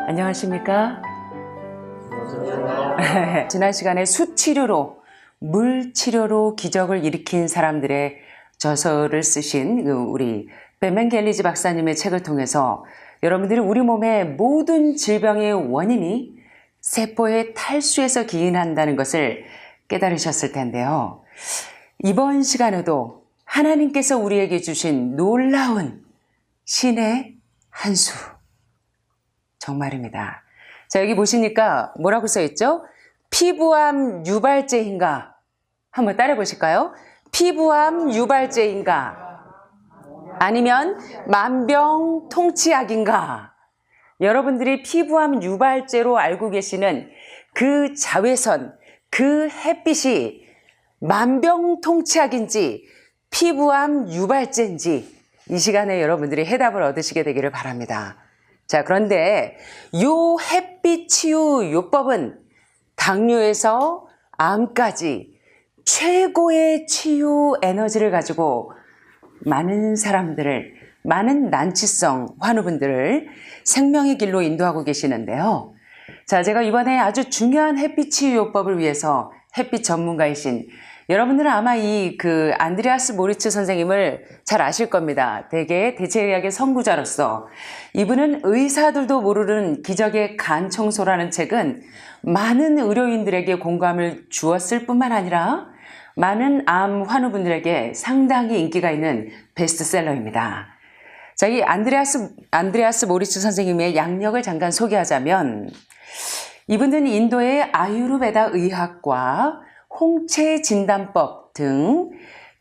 안녕하십니까? 지난 시간에 수치료로, 물치료로 기적을 일으킨 사람들의 저서를 쓰신 우리 베멘겔리즈 박사님의 책을 통해서 여러분들이 우리 몸의 모든 질병의 원인이 세포의 탈수에서 기인한다는 것을 깨달으셨을 텐데요. 이번 시간에도 하나님께서 우리에게 주신 놀라운 신의 한 수. 정말입니다. 자, 여기 보시니까 뭐라고 써있죠? 피부암 유발제인가? 한번 따라 보실까요? 피부암 유발제인가? 아니면 만병통치약인가? 여러분들이 피부암 유발제로 알고 계시는 그 자외선, 그 햇빛이 만병통치약인지 피부암 유발제인지 이 시간에 여러분들이 해답을 얻으시게 되기를 바랍니다. 자, 그런데 요 햇빛 치유 요법은 당뇨에서 암까지 최고의 치유 에너지를 가지고 많은 사람들을, 많은 난치성 환우분들을 생명의 길로 인도하고 계시는데요. 자, 제가 이번에 아주 중요한 햇빛 치유 요법을 위해서 햇빛 전문가이신 여러분들은 아마 안드레아스 모리츠 선생님을 잘 아실 겁니다. 대개 대체의학의 선구자로서 이분은 의사들도 모르는 기적의 간 청소라는 책은 많은 의료인들에게 공감을 주었을 뿐만 아니라 많은 암 환우분들에게 상당히 인기가 있는 베스트셀러입니다. 자, 이 안드레아스 모리츠 선생님의 양력을 잠깐 소개하자면 이분은 인도의 아유르베다 의학과 홍채 진단법 등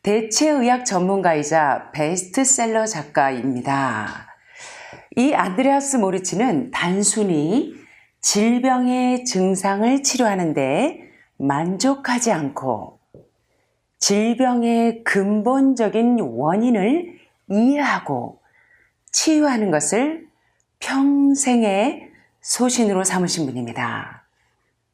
대체의학 전문가이자 베스트셀러 작가입니다. 이 안드레아스 모리츠는 단순히 질병의 증상을 치료하는데 만족하지 않고 질병의 근본적인 원인을 이해하고 치유하는 것을 평생의 소신으로 삼으신 분입니다.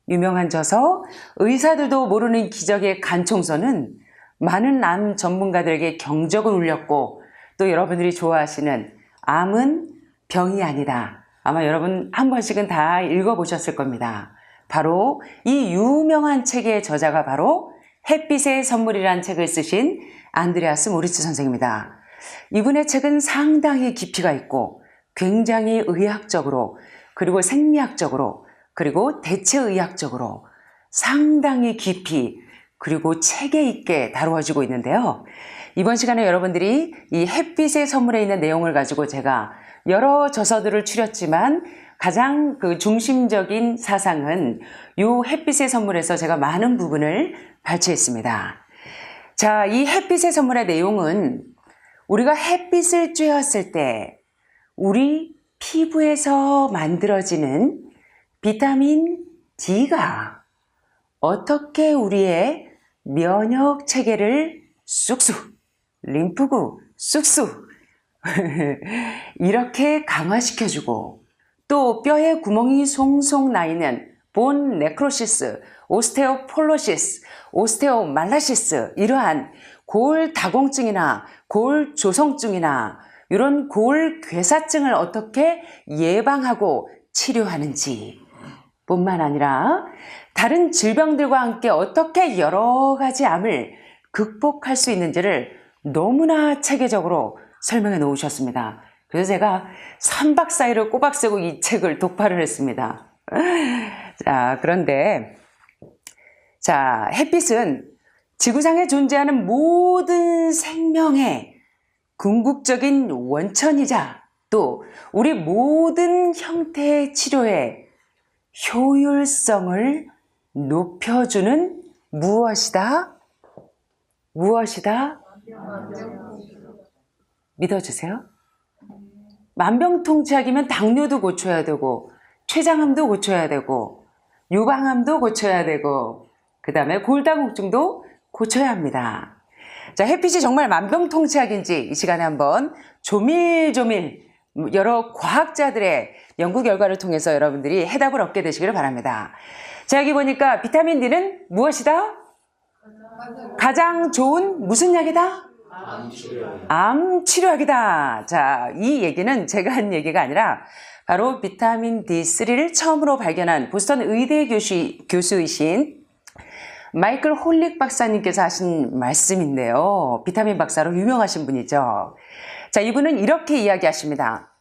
유명한 저서 의사들도 모르는 기적의 간 청소는 많은 암 전문가들에게 경적을 울렸고 또 여러분들이 좋아하시는 암은 병이 아니다. 아마 여러분 한 번씩은 다 읽어보셨을 겁니다. 바로 이 유명한 책의 저자가 바로 햇빛의 선물이라는 책을 쓰신 안드레아스 모리츠 선생입니다. 이분의 책은 상당히 깊이가 있고 굉장히 의학적으로 그리고 생리학적으로 그리고 대체의학적으로 상당히 깊이 그리고 체계 있게 다루어지고 있는데요. 이번 시간에 여러분들이 이 햇빛의 선물에 있는 내용을 가지고 제가 여러 저서들을 추렸지만 가장 중심적인 사상은 이 햇빛의 선물에서 제가 많은 부분을 발췌했습니다. 자, 이 햇빛의 선물의 내용은 우리가 햇빛을 쬐었을 때 우리 피부에서 만들어지는 비타민 D가 어떻게 우리의 면역 체계를 쑥쑥, 림프구 쑥쑥 이렇게 강화시켜주고 또 뼈에 구멍이 송송 나 있는 본 네크로시스, 오스테오폴로시스, 오스테오말라시스 이러한 골 다공증이나 골 조성증이나 이런 골 괴사증을 어떻게 예방하고 치료하는지 뿐만 아니라 다른 질병들과 함께 어떻게 여러 가지 암을 극복할 수 있는지를 너무나 체계적으로 설명해 놓으셨습니다. 그래서 제가 3박 4일을 꼬박 새고 이 책을 독파를 했습니다. 자, 그런데 자, 햇빛은 지구상에 존재하는 모든 생명의 궁극적인 원천이자 또 우리 모든 형태의 치료에 효율성을 높여주는 무엇이다? 무엇이다? 믿어주세요. 만병통치약이면 당뇨도 고쳐야 되고 췌장암도 고쳐야 되고 유방암도 고쳐야 되고 그 다음에 골다공증도 고쳐야 합니다. 자, 햇빛이 정말 만병통치약인지 이 시간에 한번 조밀조밀 여러 과학자들의 연구 결과를 통해서 여러분들이 해답을 얻게 되시기를 바랍니다. 자, 여기 보니까 비타민 D는 무엇이다? 가장 좋은 무슨 약이다? 암 치료약이다. 자, 이 얘기는 제가 한 얘기가 아니라 바로 비타민 D3를 처음으로 발견한 보스턴 의대 교수이신 마이클 홀릭 박사님께서 하신 말씀인데요. 비타민 박사로 유명하신 분이죠. 자, 이분은 이렇게 이야기하십니다.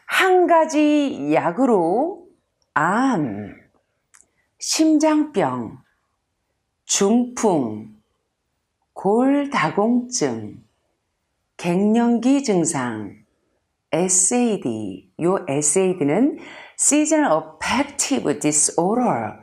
한 가지 약으로 암, 심장병, 중풍, 골다공증, 갱년기 증상, SAD, 요 SAD는 Seasonal Affective Disorder,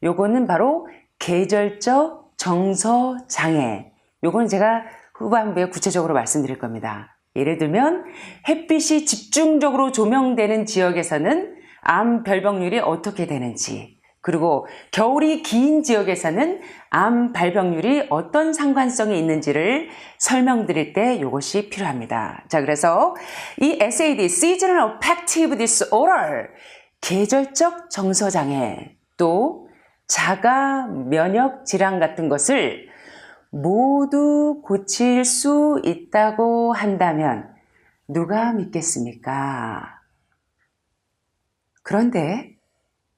요거는 바로 계절적 정서 장애, 요거는 제가 후반부에 구체적으로 말씀드릴 겁니다. 예를 들면 햇빛이 집중적으로 조명되는 지역에서는 암 발병률이 어떻게 되는지, 그리고 겨울이 긴 지역에서는 암 발병률이 어떤 상관성이 있는지를 설명드릴 때 이것이 필요합니다. 자, 그래서 이 SAD, Seasonal Affective Disorder, 계절적 정서장애, 또 자가 면역 질환 같은 것을 모두 고칠 수 있다고 한다면 누가 믿겠습니까? 그런데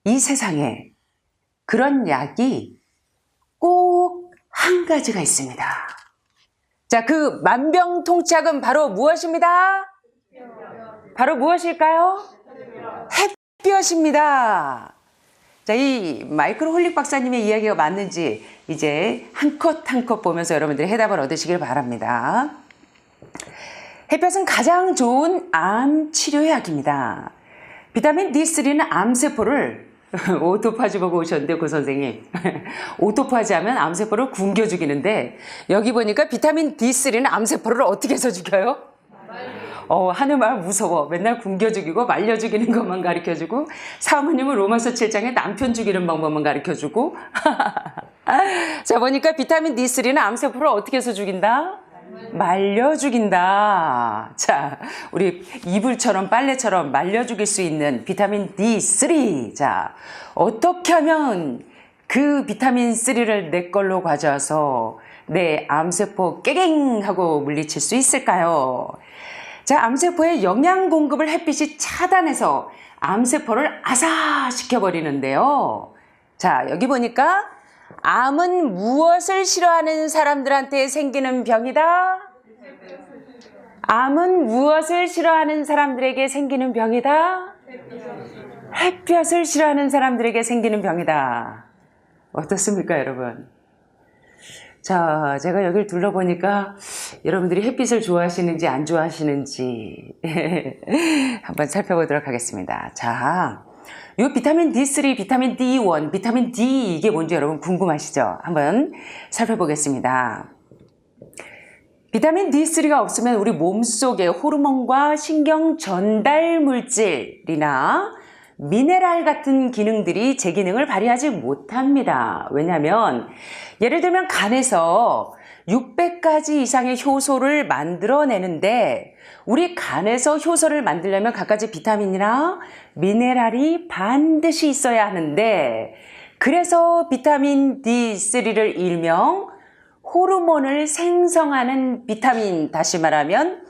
이 세상에 그런 약이 꼭 한 가지가 있습니다. 자, 그 만병통치약은 바로 무엇입니다? 바로 무엇일까요? 햇볕입니다. 자, 이 마이클 홀릭 박사님의 이야기가 맞는지 이제 한 컷 한 컷 보면서 여러분들이 해답을 얻으시길 바랍니다. 햇볕은 가장 좋은 암 치료약입니다. 비타민 D3는 암세포를 오토파지 보고 오셨는데 그 선생님 오토파지 하면 암세포를 굶겨 죽이는데 여기 보니까 비타민 D3는 암세포를 어떻게 해서 죽여요? 하늘말 무서워. 맨날 굶겨 죽이고 말려 죽이는 것만 가르쳐주고 사모님은 로마서 7장에 남편 죽이는 방법만 가르쳐주고 자, 보니까 비타민 D3는 암세포를 어떻게 해서 죽인다? 말려 죽인다. 자, 우리 이불처럼 빨래처럼 말려 죽일 수 있는 비타민 D3. 자, 어떻게 하면 그 비타민 3를 내 걸로 가져와서 내 암세포 깨갱 하고 물리칠 수 있을까요? 자, 암세포의 영양 공급을 햇빛이 차단해서 암세포를 아사시켜버리는데요. 자, 여기 보니까 암은 무엇을 싫어하는 사람들한테 생기는 병이다? 암은 무엇을 싫어하는 사람들에게 생기는 병이다? 햇볕을 싫어하는 사람들에게 생기는 병이다. 어떻습니까, 여러분? 자, 제가 여기를 둘러보니까 여러분들이 햇빛을 좋아하시는지 안 좋아하시는지 한번 살펴보도록 하겠습니다. 자, 이 비타민 D3, 비타민 D1, 비타민 D 이게 뭔지 여러분 궁금하시죠? 한번 살펴보겠습니다. 비타민 D3가 없으면 우리 몸속의 호르몬과 신경 전달 물질이나 미네랄 같은 기능들이 제 기능을 발휘하지 못합니다. 왜냐하면 예를 들면 간에서 600가지 이상의 효소를 만들어내는데 우리 간에서 효소를 만들려면 갖가지 비타민이나 미네랄이 반드시 있어야 하는데 그래서 비타민 D3를 일명 호르몬을 생성하는 비타민, 다시 말하면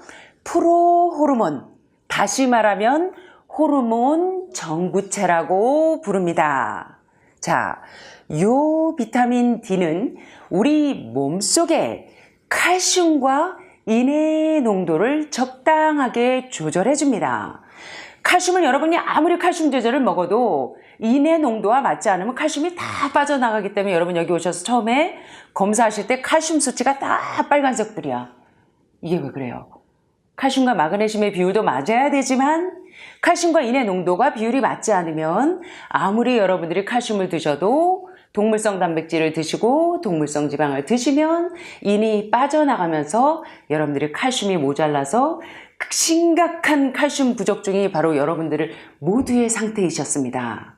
프로호르몬, 다시 말하면 호르몬 정구체라고 부릅니다. 자, 요 비타민 D는 우리 몸속에 칼슘과 인의 농도를 적당하게 조절해 줍니다. 칼슘을 여러분이 아무리 칼슘 제제를 먹어도 인의 농도와 맞지 않으면 칼슘이 다 빠져나가기 때문에 여러분 여기 오셔서 처음에 검사하실 때 칼슘 수치가 다 빨간색 불이야. 이게 왜 그래요? 칼슘과 마그네슘의 비율도 맞아야 되지만 칼슘과 인의 농도가 비율이 맞지 않으면 아무리 여러분들이 칼슘을 드셔도 동물성 단백질을 드시고 동물성 지방을 드시면 인이 빠져나가면서 여러분들이 칼슘이 모자라서 심각한 칼슘 부족증이 바로 여러분들을 모두의 상태이셨습니다.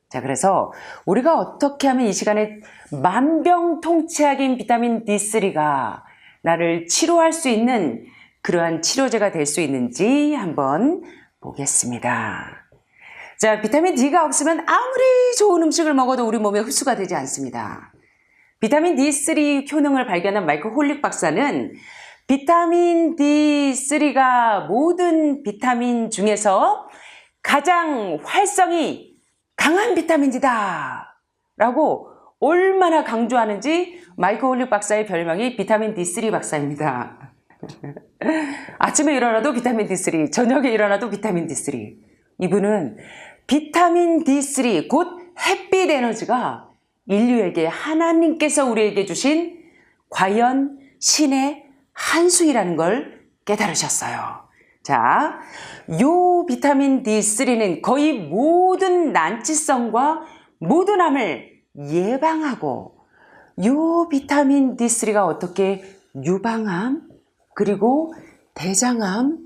자, 그래서 우리가 어떻게 하면 이 시간에 만병통치약인 비타민 D3가 나를 치료할 수 있는 그러한 치료제가 될 수 있는지 한번 보겠습니다. 자, 비타민 D가 없으면 아무리 좋은 음식을 먹어도 우리 몸에 흡수가 되지 않습니다. 비타민 D3 효능을 발견한 마이클 홀릭 박사는 비타민 D3가 모든 비타민 중에서 가장 활성이 강한 비타민이다 라고 얼마나 강조하는지 마이크 홀릭 박사의 별명이 비타민 D3 박사입니다. 아침에 일어나도 비타민 D3, 저녁에 일어나도 비타민 D3. 이분은 비타민 D3 곧 햇빛 에너지가 인류에게 하나님께서 우리에게 주신 과연 신의 한 수이라는 걸 깨달으셨어요. 자, 요 비타민 D3는 거의 모든 난치성과 모든 암을 예방하고, 요 비타민 D3가 어떻게 유방암, 그리고 대장암,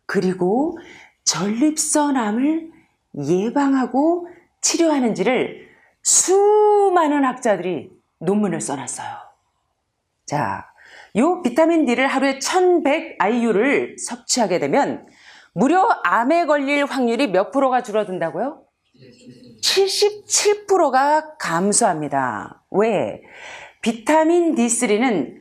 그리고 전립선암을 예방하고 치료하는지를 수많은 학자들이 논문을 써놨어요. 자, 요 비타민 D를 하루에 1100 IU를 섭취하게 되면 무려 암에 걸릴 확률이 몇 프로가 줄어든다고요? 77%가 감소합니다. 왜? 비타민 D3는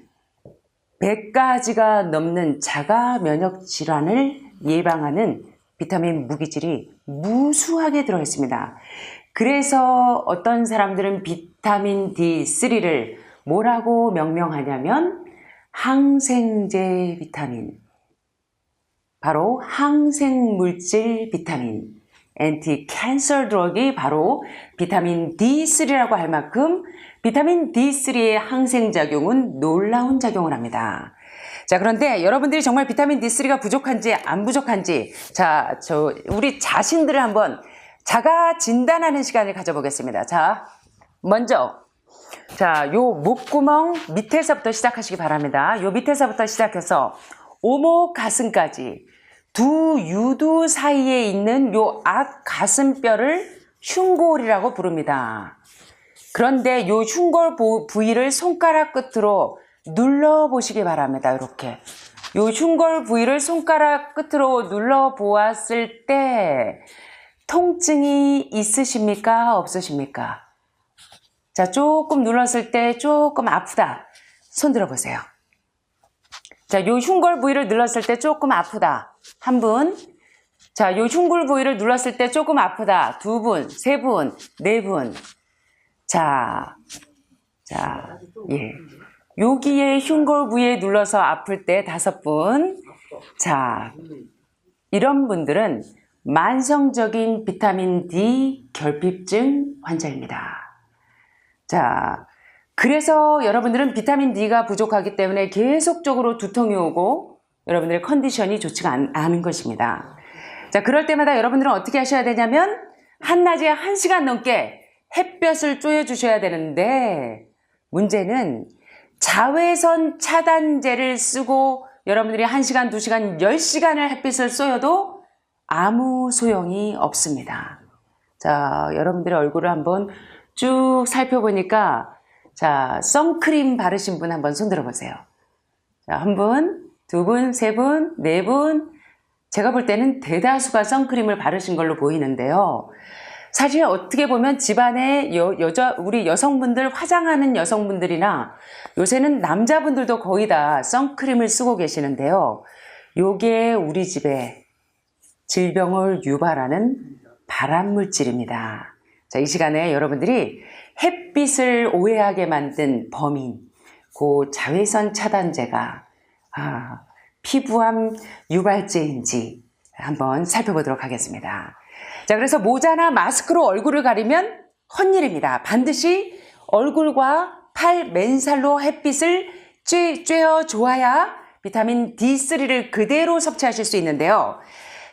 100가지가 넘는 자가 면역 질환을 예방하는 비타민 무기질이 무수하게 들어있습니다. 그래서 어떤 사람들은 비타민 D3를 뭐라고 명명하냐면 항생제 비타민, 바로 항생물질 비타민, 엔티 캔서 드럭이 바로 비타민 D3라고 할 만큼 비타민 D3의 항생작용은 놀라운 작용을 합니다. 자, 그런데 여러분들이 정말 비타민 D3가 부족한지 안 부족한지, 자, 우리 자신들을 한번 자가 진단하는 시간을 가져보겠습니다. 자, 먼저, 자, 요 목구멍 밑에서부터 시작하시기 바랍니다. 요 밑에서부터 시작해서 오목 가슴까지 두 유두 사이에 있는 요 앞 가슴뼈를 흉골이라고 부릅니다. 그런데 요 흉골 부위를 손가락 끝으로 눌러보시기 바랍니다. 이렇게. 요 흉골 부위를 손가락 끝으로 눌러보았을 때 통증이 있으십니까? 없으십니까? 자, 조금 눌렀을 때 조금 아프다. 손 들어보세요. 자, 요 흉골 부위를 눌렀을 때 조금 아프다. 한 분. 자, 요 흉골 부위를 눌렀을 때 조금 아프다. 두 분, 세 분, 네 분. 자, 예. 여기에 흉골 부위에 눌러서 아플 때 5분. 자, 이런 분들은 만성적인 비타민 D 결핍증 환자입니다. 자, 그래서 여러분들은 비타민 D가 부족하기 때문에 계속적으로 두통이 오고 여러분들의 컨디션이 좋지가 않은 것입니다. 자, 그럴 때마다 여러분들은 어떻게 하셔야 되냐면 한낮에 1시간 넘게 햇볕을 쬐어 주셔야 되는데, 문제는 자외선 차단제를 쓰고 여러분들이 1시간, 2시간, 10시간을 햇빛을 쏘여도 아무 소용이 없습니다. 자, 여러분들의 얼굴을 한번 쭉 살펴보니까, 자, 선크림 바르신 분 한번 손 들어보세요. 자, 한 분, 두 분, 세 분, 네 분. 제가 볼 때는 대다수가 선크림을 바르신 걸로 보이는데요. 사실 어떻게 보면 집안에 우리 여성분들, 화장하는 여성분들이나 요새는 남자분들도 거의 다 선크림을 쓰고 계시는데요. 요게 우리 집에 질병을 유발하는 발암물질입니다. 자, 이 시간에 여러분들이 햇빛을 오해하게 만든 범인, 그 자외선 차단제가 피부암 유발제인지 한번 살펴보도록 하겠습니다. 자, 그래서 모자나 마스크로 얼굴을 가리면 헛일입니다. 반드시 얼굴과 팔, 맨살로 햇빛을 쬐어 줘야 비타민 D3를 그대로 섭취하실 수 있는데요.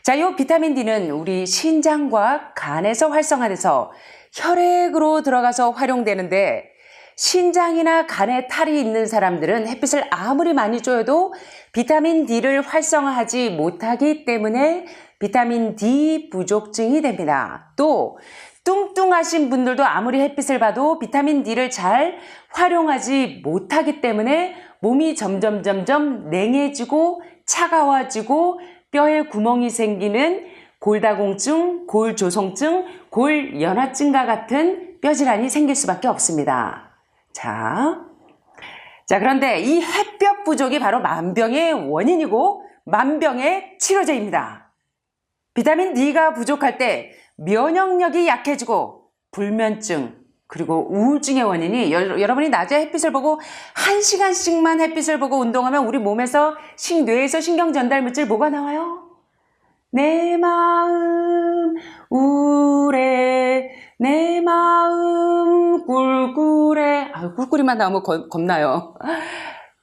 자, 이 비타민 D는 우리 신장과 간에서 활성화돼서 혈액으로 들어가서 활용되는데, 신장이나 간에 탈이 있는 사람들은 햇빛을 아무리 많이 쬐어도 비타민 D를 활성화하지 못하기 때문에 비타민 D 부족증이 됩니다. 또 뚱뚱하신 분들도 아무리 햇빛을 봐도 비타민 D를 잘 활용하지 못하기 때문에 몸이 점점 냉해지고 차가워지고 뼈에 구멍이 생기는 골다공증, 골조성증, 골연화증과 같은 뼈질환이 생길 수밖에 없습니다. 자, 자, 그런데 이 햇볕 부족이 바로 만병의 원인이고 만병의 치료제입니다. 비타민 D가 부족할 때 면역력이 약해지고 불면증 그리고 우울증의 원인이 여러분이 낮에 햇빛을 보고 1시간씩만 햇빛을 보고 운동하면 우리 몸에서 뇌에서 신경 전달 물질 뭐가 나와요? 내 마음 우울해 내 마음 꿀꿀해. 꿀꿀이만 나오면 겁나요.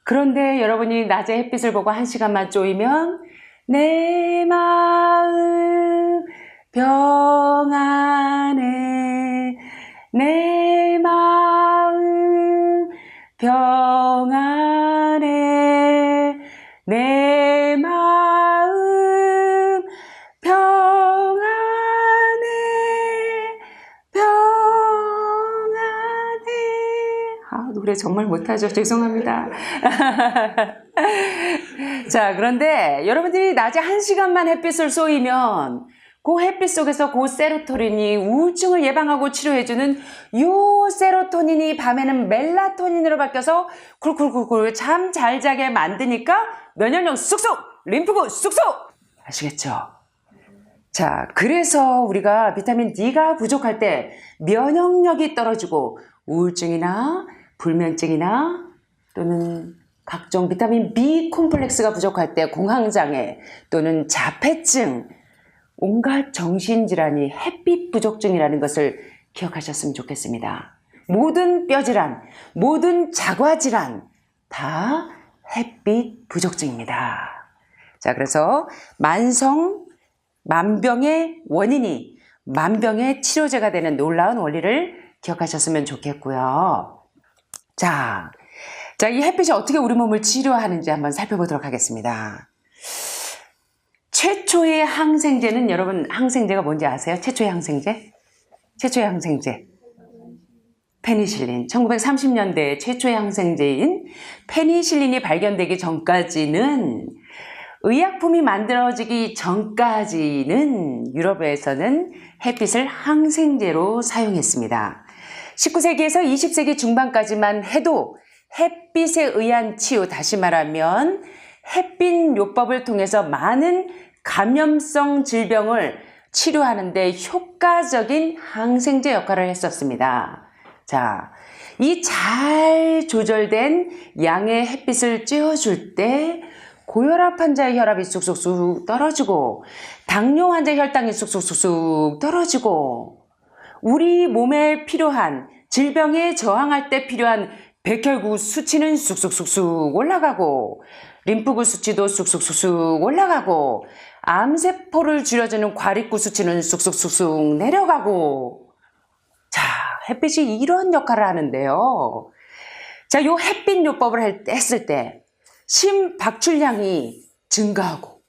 그런데 여러분이 낮에 햇빛을 보고 1시간만 쪼이면 내 마음 평안해 내 마음 평안해 내 마음 평안해 평안해. 노래 정말 못하죠. 죄송합니다. 자, 그런데 여러분들이 낮에 1시간만 햇빛을 쏘이면 그 햇빛 속에서 그 세로토닌이 우울증을 예방하고 치료해주는 요 세로토닌이 밤에는 멜라토닌으로 바뀌어서 쿨쿨쿨쿨 잠 잘 자게 만드니까 면역력 쑥쑥 림프구 쑥쑥 아시겠죠? 자, 그래서 우리가 비타민 D가 부족할 때 면역력이 떨어지고 우울증이나 불면증이나 또는 각종 비타민 B 콤플렉스가 부족할 때 공황장애 또는 자폐증 온갖 정신질환이 햇빛 부족증이라는 것을 기억하셨으면 좋겠습니다. 모든 뼈질환, 모든 자과질환 다 햇빛 부족증입니다. 자, 그래서 만병의 원인이 만병의 치료제가 되는 놀라운 원리를 기억하셨으면 좋겠고요. 자, 이 햇빛이 어떻게 우리 몸을 치료하는지 한번 살펴보도록 하겠습니다. 최초의 항생제는 여러분 항생제가 뭔지 아세요? 최초의 항생제? 페니실린. 1930년대 최초의 항생제인 페니실린이 발견되기 전까지는 의약품이 만들어지기 전까지는 유럽에서는 햇빛을 항생제로 사용했습니다. 19세기에서 20세기 중반까지만 해도 햇빛에 의한 치유, 다시 말하면 햇빛 요법을 통해서 많은 감염성 질병을 치료하는 데 효과적인 항생제 역할을 했었습니다. 자, 이 잘 조절된 양의 햇빛을 쬐어줄 때 고혈압 환자의 혈압이 쑥쑥쑥 떨어지고 당뇨 환자의 혈당이 쑥쑥쑥 떨어지고 우리 몸에 필요한 질병에 저항할 때 필요한 백혈구 수치는 쑥쑥쑥쑥 올라가고 림프구 수치도 쑥쑥쑥쑥 올라가고 암세포를 줄여주는 과립구 수치는 쑥쑥쑥쑥 내려가고. 자, 햇빛이 이런 역할을 하는데요. 자, 요 햇빛 요법을 했을 때 심박출량이 증가하고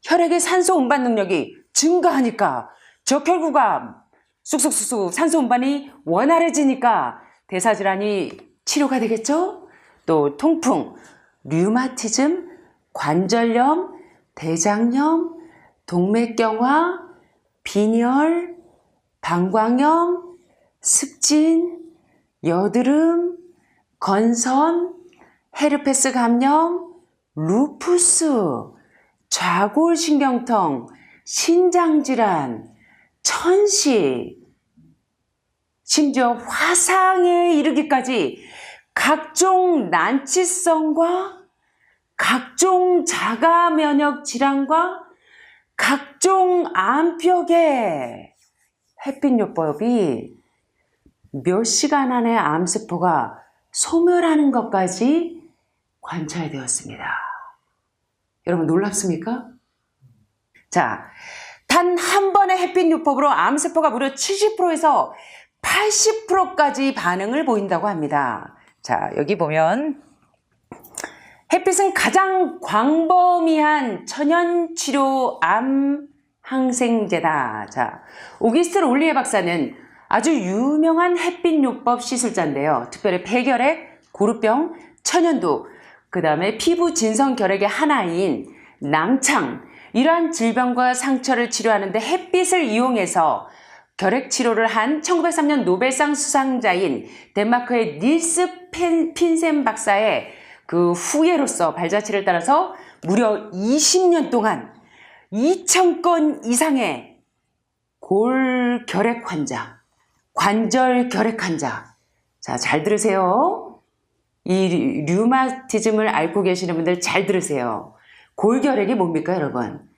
혈액의 산소 운반 능력이 증가하니까 적혈구가 쑥쑥쑥쑥 산소 운반이 원활해지니까 대사질환이 치료가 되겠죠? 또 통풍, 류마티즘, 관절염, 대장염, 동맥경화, 빈혈, 방광염, 습진, 여드름, 건선, 헤르페스 감염, 루푸스, 좌골신경통, 신장질환, 천식, 심지어 화상에 이르기까지 각종 난치성과 각종 자가 면역 질환과 각종 암벽에 햇빛 요법이 몇 시간 안에 암세포가 소멸하는 것까지 관찰되었습니다. 여러분 놀랍습니까? 자, 단 한 번의 햇빛 요법으로 암세포가 무려 70%에서 80%까지 반응을 보인다고 합니다. 자, 여기 보면 햇빛은 가장 광범위한 천연치료 암 항생제다. 자, 오기스트 롤리에 박사는 아주 유명한 햇빛 요법 시술자인데요. 특별히 폐결핵, 고루병, 천연두, 그 다음에 피부 진성 결핵의 하나인 낭창, 이러한 질병과 상처를 치료하는데 햇빛을 이용해서 결핵 치료를 한 1903년 노벨상 수상자인 덴마크의 닐스 핀센 박사의 그 후예로서 발자취를 따라서 무려 20년 동안 2,000건 이상의 골결핵 환자, 관절 결핵 환자. 자, 잘 들으세요. 이 류마티즘을 앓고 계시는 분들 잘 들으세요. 골결핵이 뭡니까, 여러분?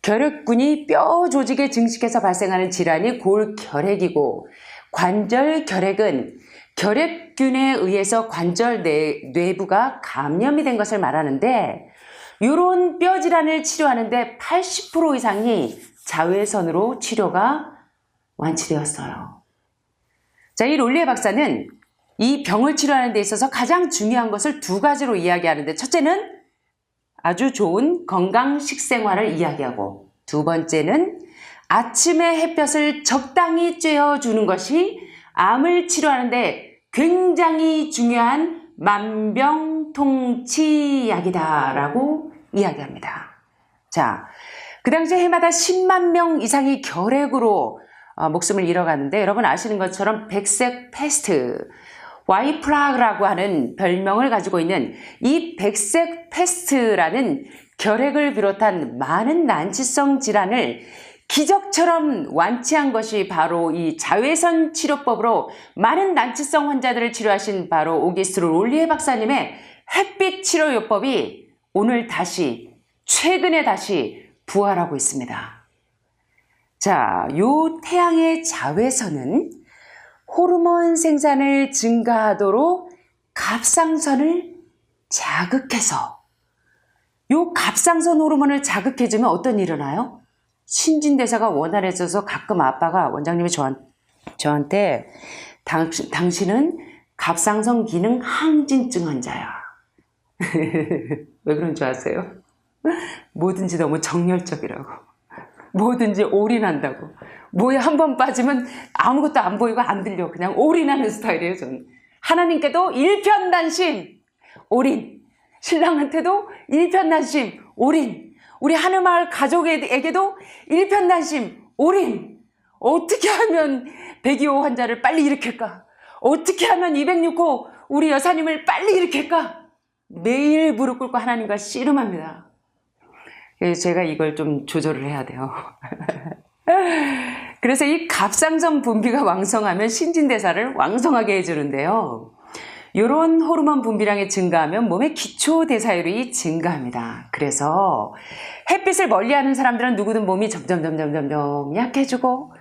결핵균이 뼈 조직에 증식해서 발생하는 질환이 골결핵이고, 관절결핵은 결핵균에 의해서 관절 뇌부가 감염이 된 것을 말하는데, 이런 뼈 질환을 치료하는데 80% 이상이 자외선으로 치료가 완치되었어요. 자, 이 롤리에 박사는 이 병을 치료하는 데 있어서 가장 중요한 것을 두 가지로 이야기하는데, 첫째는 아주 좋은 건강 식생활을 이야기하고, 두 번째는 아침에 햇볕을 적당히 쬐어주는 것이 암을 치료하는데 굉장히 중요한 만병통치약이다라고 이야기합니다. 자, 그 당시에 해마다 10만 명 이상이 결핵으로 목숨을 잃어가는데, 여러분 아시는 것처럼 백색 패스트, 와이프라그라고 하는 별명을 가지고 있는 이 백색 패스트라는 결핵을 비롯한 많은 난치성 질환을 기적처럼 완치한 것이 바로 이 자외선 치료법으로 많은 난치성 환자들을 치료하신 바로 오기스트 롤리에 박사님의 햇빛 치료요법이 오늘 최근에 다시 부활하고 있습니다. 자, 요 태양의 자외선은 호르몬 생산을 증가하도록 갑상선을 자극해서, 요 갑상선 호르몬을 자극해주면 어떤 일이 일어나요? 신진대사가 원활해져서 가끔 아빠가, 원장님이 저한테 당신은 갑상선 기능 항진증 환자야. 왜 그런 줄 아세요? 뭐든지 너무 정열적이라고. 뭐든지 올인한다고. 뭐에 한 번 빠지면 아무것도 안 보이고 안 들려. 그냥 올인하는 스타일이에요, 저는. 하나님께도 일편단심, 올인. 신랑한테도 일편단심, 올인. 우리 하늘마을 가족에게도 일편단심, 올인. 어떻게 하면 102호 환자를 빨리 일으킬까? 어떻게 하면 206호 우리 여사님을 빨리 일으킬까? 매일 무릎 꿇고 하나님과 씨름합니다. 제가 이걸 좀 조절을 해야 돼요. 그래서 이 갑상선 분비가 왕성하면 신진대사를 왕성하게 해주는데요. 이런 호르몬 분비량이 증가하면 몸의 기초대사율이 증가합니다. 그래서 햇빛을 멀리하는 사람들은 누구든 몸이 점점 약해지고,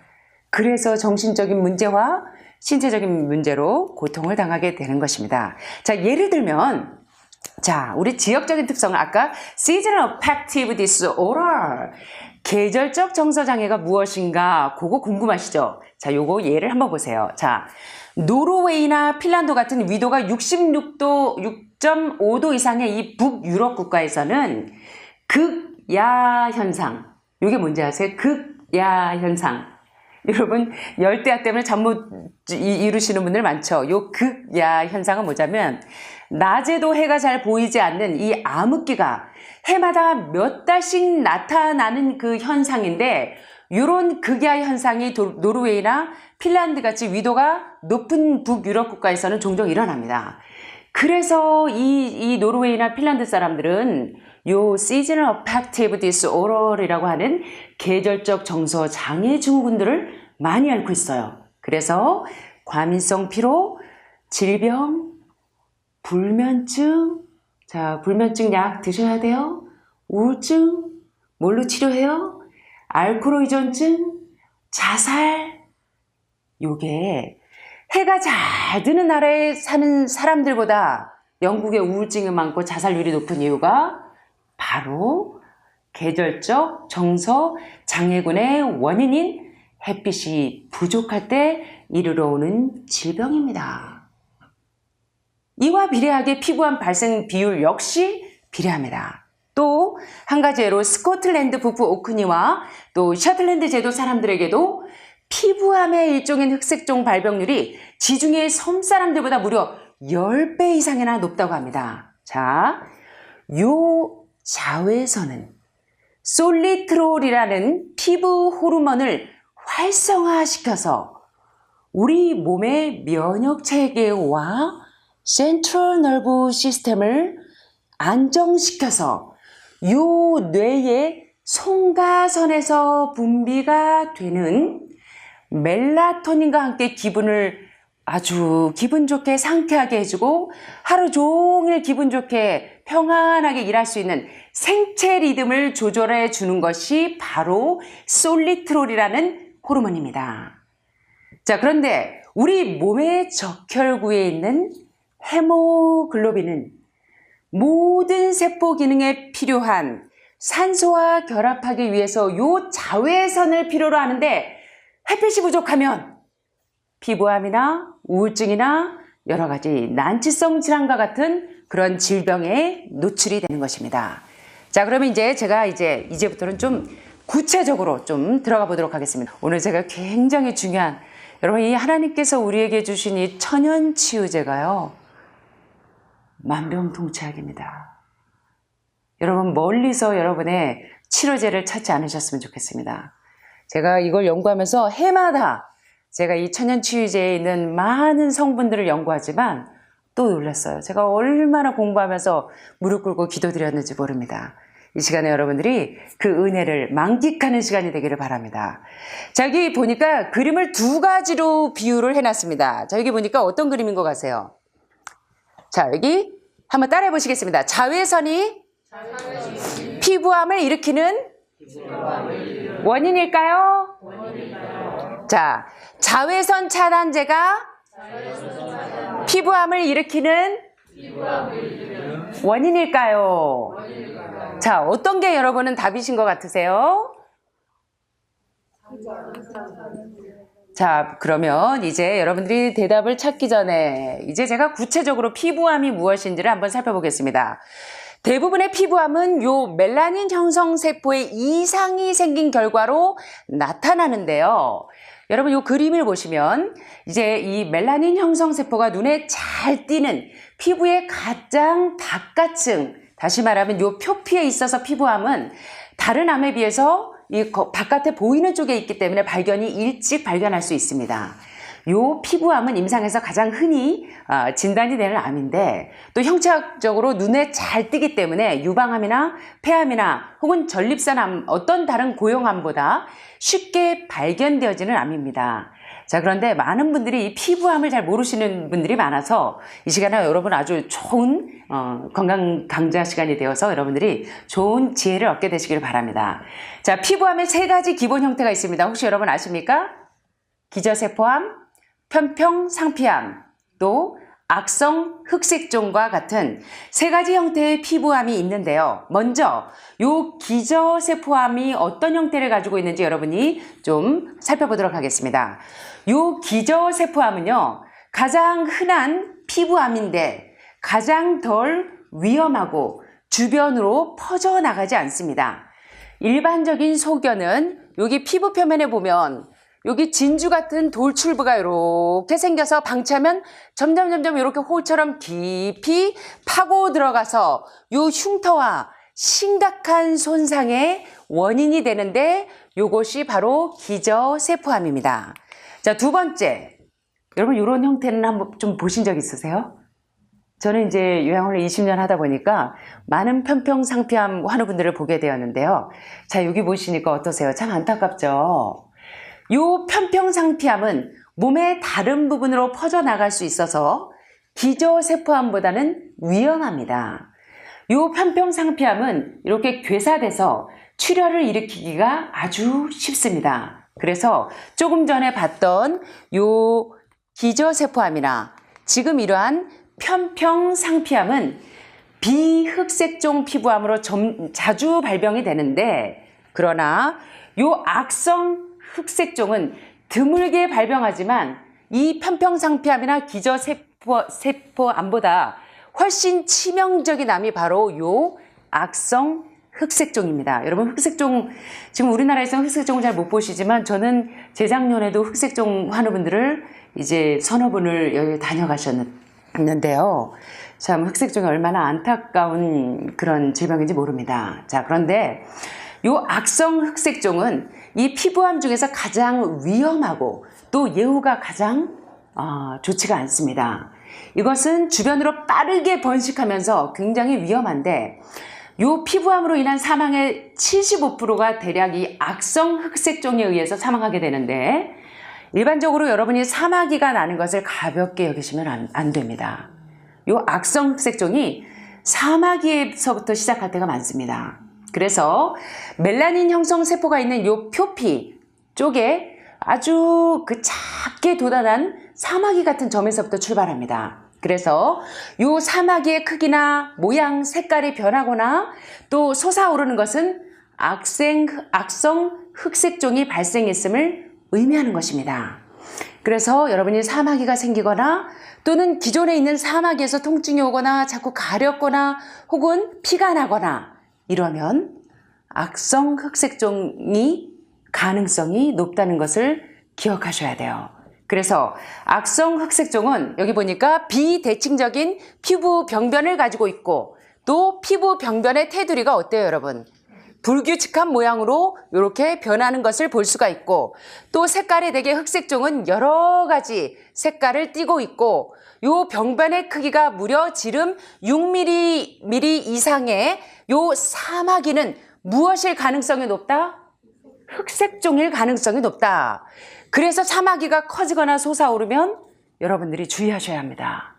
그래서 정신적인 문제와 신체적인 문제로 고통을 당하게 되는 것입니다. 자, 예를 들면, 자, 우리 지역적인 특성을 아까 Seasonal Affective Disorder, 계절적 정서장애가 무엇인가, 그거 궁금하시죠? 자, 요거 예를 한번 보세요. 자, 노르웨이나 핀란드 같은 위도가 66도, 6.5도 이상의 이 북유럽 국가에서는 극야 현상, 이게 뭔지 아세요? 극야 현상. 여러분, 열대야 때문에 잠 못 이루시는 분들 많죠? 요 극야 현상은 뭐냐면, 낮에도 해가 잘 보이지 않는 이 암흑기가 해마다 몇 달씩 나타나는 그 현상인데, 이런 극야 현상이 노르웨이나 핀란드 같이 위도가 높은 북유럽 국가에서는 종종 일어납니다. 그래서 이 노르웨이나 핀란드 사람들은 요 Seasonal Affective Disorder이라고 하는 계절적 정서 장애 증후군들을 많이 앓고 있어요. 그래서 과민성 피로, 질병, 불면증, 자, 불면증 약 드셔야 돼요. 우울증, 뭘로 치료해요? 알코올 의존증, 자살. 요게 해가 잘 드는 나라에 사는 사람들보다 영국의 우울증이 많고 자살률이 높은 이유가 바로 계절적 정서 장애군의 원인인 햇빛이 부족할 때 이르러 오는 질병입니다. 이와 비례하게 피부암 발생 비율 역시 비례합니다. 또 한 가지 예로 스코틀랜드 부부 오크니와 또 셔틀랜드 제도 사람들에게도 피부암의 일종인 흑색종 발병률이 지중해 섬 사람들보다 무려 10배 이상이나 높다고 합니다. 자, 요 자외선은 솔리트롤이라는 피부 호르몬을 활성화시켜서 우리 몸의 면역 체계와 센트럴 너브 시스템을 안정시켜서 요 뇌의 송가선에서 분비가 되는 멜라토닌과 함께 기분을 아주 기분 좋게 상쾌하게 해주고 하루 종일 기분 좋게 평안하게 일할 수 있는 생체 리듬을 조절해 주는 것이 바로 솔리트롤이라는 호르몬입니다. 자, 그런데 우리 몸의 적혈구에 있는 헤모글로빈은 모든 세포 기능에 필요한 산소와 결합하기 위해서 요 자외선을 필요로 하는데 햇빛이 부족하면 피부암이나 우울증이나 여러 가지 난치성 질환과 같은 그런 질병에 노출이 되는 것입니다. 자, 그러면 제가 이제부터는 좀 구체적으로 좀 들어가 보도록 하겠습니다. 오늘 제가 굉장히 중요한 여러분, 이 하나님께서 우리에게 주신 이 천연치유제가요, 만병통치약입니다. 여러분, 멀리서 여러분의 치료제를 찾지 않으셨으면 좋겠습니다. 제가 이걸 연구하면서 해마다 제가 이 천연치유제에 있는 많은 성분들을 연구하지만 또 놀랐어요. 제가 얼마나 공부하면서 무릎 꿇고 기도드렸는지 모릅니다. 이 시간에 여러분들이 그 은혜를 만끽하는 시간이 되기를 바랍니다. 자, 여기 보니까 그림을 두 가지로 비유를 해놨습니다. 자, 여기 보니까 어떤 그림인 것 같아요? 자, 여기 한번 따라해 보시겠습니다. 자외선이 피부암을 일으키는 원인일까요? 자, 자외선 차단제가 피부암을 일으키는 원인일까요? 자, 어떤 게 여러분은 답이신 것 같으세요? 자, 그러면 이제 여러분들이 대답을 찾기 전에 이제 제가 구체적으로 피부암이 무엇인지를 한번 살펴보겠습니다. 대부분의 피부암은 요 멜라닌 형성 세포에 이상이 생긴 결과로 나타나는데요. 여러분, 요 그림을 보시면 이제 이 멜라닌 형성 세포가 눈에 잘 띄는 피부의 가장 바깥층, 다시 말하면 요 표피에 있어서 피부암은 다른 암에 비해서 이 바깥에 보이는 쪽에 있기 때문에 발견이 일찍 발견할 수 있습니다. 요 피부암은 임상에서 가장 흔히 진단이 되는 암인데 또 형체학적으로 눈에 잘 띄기 때문에 유방암이나 폐암이나 혹은 전립선암 어떤 다른 고형암보다 쉽게 발견되어지는 암입니다. 자, 그런데 많은 분들이 이 피부암을 잘 모르시는 분들이 많아서 이 시간에 여러분 아주 좋은 건강 강좌 시간이 되어서 여러분들이 좋은 지혜를 얻게 되시길 바랍니다. 자, 피부암의 세 가지 기본 형태가 있습니다. 혹시 여러분 아십니까? 기저세포암, 편평상피암, 또 악성 흑색종과 같은 세 가지 형태의 피부암이 있는데요. 먼저 요 기저세포암이 어떤 형태를 가지고 있는지 여러분이 좀 살펴보도록 하겠습니다. 요 기저세포암은요, 가장 흔한 피부암인데 가장 덜 위험하고 주변으로 퍼져나가지 않습니다. 일반적인 소견은 여기 피부 표면에 보면 여기 진주 같은 돌출부가 이렇게 생겨서 방치하면 점점 이렇게 홀처럼 깊이 파고 들어가서 요 흉터와 심각한 손상의 원인이 되는데 요것이 바로 기저세포암입니다. 자, 두 번째. 여러분, 이런 형태는 한번 좀 보신 적 있으세요? 저는 이제 요양원을 20년 하다 보니까 많은 편평상피암 환우분들을 보게 되었는데요. 자, 여기 보시니까 어떠세요? 참 안타깝죠? 요 편평상피암은 몸의 다른 부분으로 퍼져나갈 수 있어서 기저세포암보다는 위험합니다. 요 편평상피암은 이렇게 괴사돼서 출혈을 일으키기가 아주 쉽습니다. 그래서 조금 전에 봤던 요 기저세포암이나 지금 이러한 편평상피암은 비흑색종 피부암으로 자주 발병이 되는데, 그러나 요 악성 흑색종은 드물게 발병하지만 이 편평상피암이나 기저세포암보다 훨씬 치명적인 암이 바로 요 악성 흑색종입니다. 여러분, 흑색종, 지금 우리나라에서 흑색종을 잘 못 보시지만 저는 재작년에도 흑색종 환우분들을 이제 서너 분을 여기 다녀가셨는데요. 참 흑색종이 얼마나 안타까운 그런 질병인지 모릅니다. 자, 그런데 요 악성 흑색종은 이 피부암 중에서 가장 위험하고 또 예후가 가장 좋지가 않습니다. 이것은 주변으로 빠르게 번식하면서 굉장히 위험한데 이 피부암으로 인한 사망의 75%가 대략 이 악성 흑색종에 의해서 사망하게 되는데 일반적으로 여러분이 사마귀가 나는 것을 가볍게 여기시면 안 됩니다. 이 악성 흑색종이 사마귀에서부터 시작할 때가 많습니다. 그래서 멜라닌 형성 세포가 있는 이 표피 쪽에 아주 그 작게 돋아난 사마귀 같은 점에서부터 출발합니다. 그래서 이 사마귀의 크기나 모양, 색깔이 변하거나 또 솟아오르는 것은 악성 흑색종이 발생했음을 의미하는 것입니다. 그래서 여러분이 사마귀가 생기거나 또는 기존에 있는 사마귀에서 통증이 오거나 자꾸 가렵거나 혹은 피가 나거나 이러면 악성 흑색종이 가능성이 높다는 것을 기억하셔야 돼요. 그래서 악성 흑색종은 여기 보니까 비대칭적인 피부 병변을 가지고 있고 또 피부 병변의 테두리가 어때요, 여러분? 불규칙한 모양으로 이렇게 변하는 것을 볼 수가 있고 또 색깔이 되게 흑색종은 여러 가지 색깔을 띠고 있고 이 병변의 크기가 무려 지름 6mm 이상의 이 사마귀는 무엇일 가능성이 높다? 흑색종일 가능성이 높다. 그래서 사마귀가 커지거나 솟아오르면 여러분들이 주의하셔야 합니다.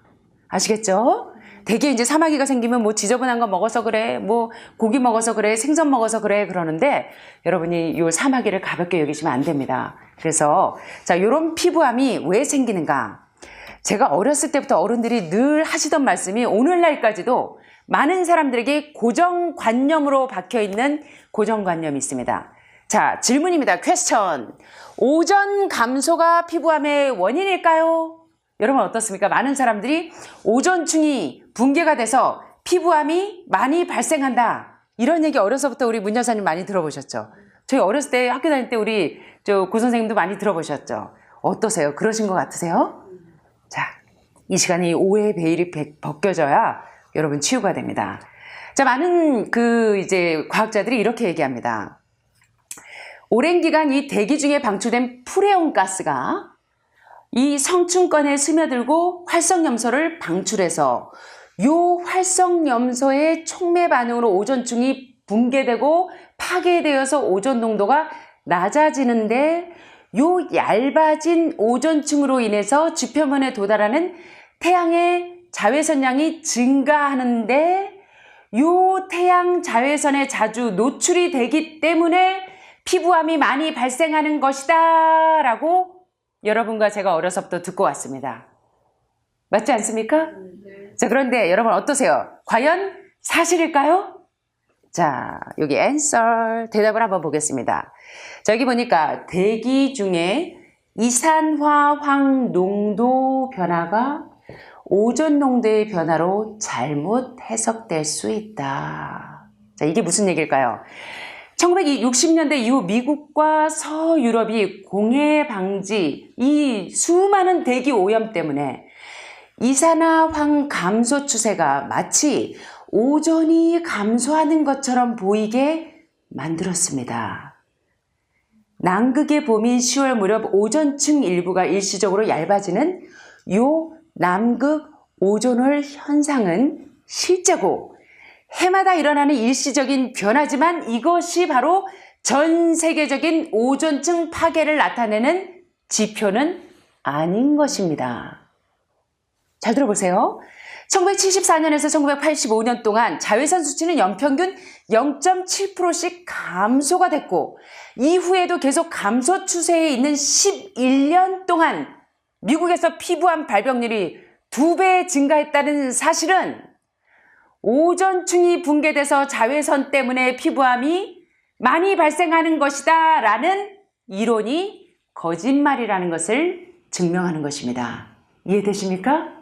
아시겠죠? 대개 이제 사마귀가 생기면 뭐 지저분한 거 먹어서 그래, 뭐 고기 먹어서 그래, 생선 먹어서 그래 그러는데 여러분이 이 사마귀를 가볍게 여기시면 안 됩니다. 그래서 자, 이런 피부암이 왜 생기는가? 제가 어렸을 때부터 어른들이 늘 하시던 말씀이 오늘날까지도 많은 사람들에게 고정관념으로 박혀있는 고정관념이 있습니다. 자, 질문입니다. 퀘스천. 오존 감소가 피부암의 원인일까요? 여러분 어떻습니까? 많은 사람들이 오존층이 붕괴가 돼서 피부암이 많이 발생한다. 이런 얘기 어려서부터 우리 문 여사님 많이 들어보셨죠? 저희 어렸을 때 학교 다닐 때 우리 고 선생님도 많이 들어보셨죠? 어떠세요? 그러신 것 같으세요? 자, 이 시간에 오해의 베일이 벗겨져야 여러분 치유가 됩니다. 자, 많은 이제 과학자들이 이렇게 얘기합니다. 오랜 기간 이 대기 중에 방출된 프레온 가스가 이 성층권에 스며들고 활성염소를 방출해서 이 활성염소의 촉매 반응으로 오존층이 붕괴되고 파괴되어서 오존 농도가 낮아지는데 이 얇아진 오존층으로 인해서 지표면에 도달하는 태양의 자외선량이 증가하는데 이 태양 자외선에 자주 노출이 되기 때문에 피부암이 많이 발생하는 것이다 라고 여러분과 제가 어려서부터 듣고 왔습니다. 맞지 않습니까? 자, 그런데 여러분 어떠세요? 과연 사실일까요? 자, 여기 answer 대답을 한번 보겠습니다. 자, 여기 보니까 대기 중에 이산화황 농도 변화가 오존 농도의 변화로 잘못 해석될 수 있다. 자, 이게 무슨 얘기일까요? 1960년대 이후 미국과 서유럽이 공해 방지, 이 수많은 대기 오염 때문에 이산화황 감소 추세가 마치 오존이 감소하는 것처럼 보이게 만들었습니다. 남극의 봄인 10월 무렵 오존층 일부가 일시적으로 얇아지는 요 남극 오존홀 현상은 실제고 해마다 일어나는 일시적인 변화지만 이것이 바로 전 세계적인 오존층 파괴를 나타내는 지표는 아닌 것입니다. 잘 들어보세요. 1974년에서 1985년 동안 자외선 수치는 연평균 0.7%씩 감소가 됐고 이후에도 계속 감소 추세에 있는 11년 동안 미국에서 피부암 발병률이 2배 증가했다는 사실은 오존층이 붕괴돼서 자외선 때문에 피부암이 많이 발생하는 것이다 라는 이론이 거짓말이라는 것을 증명하는 것입니다. 이해되십니까?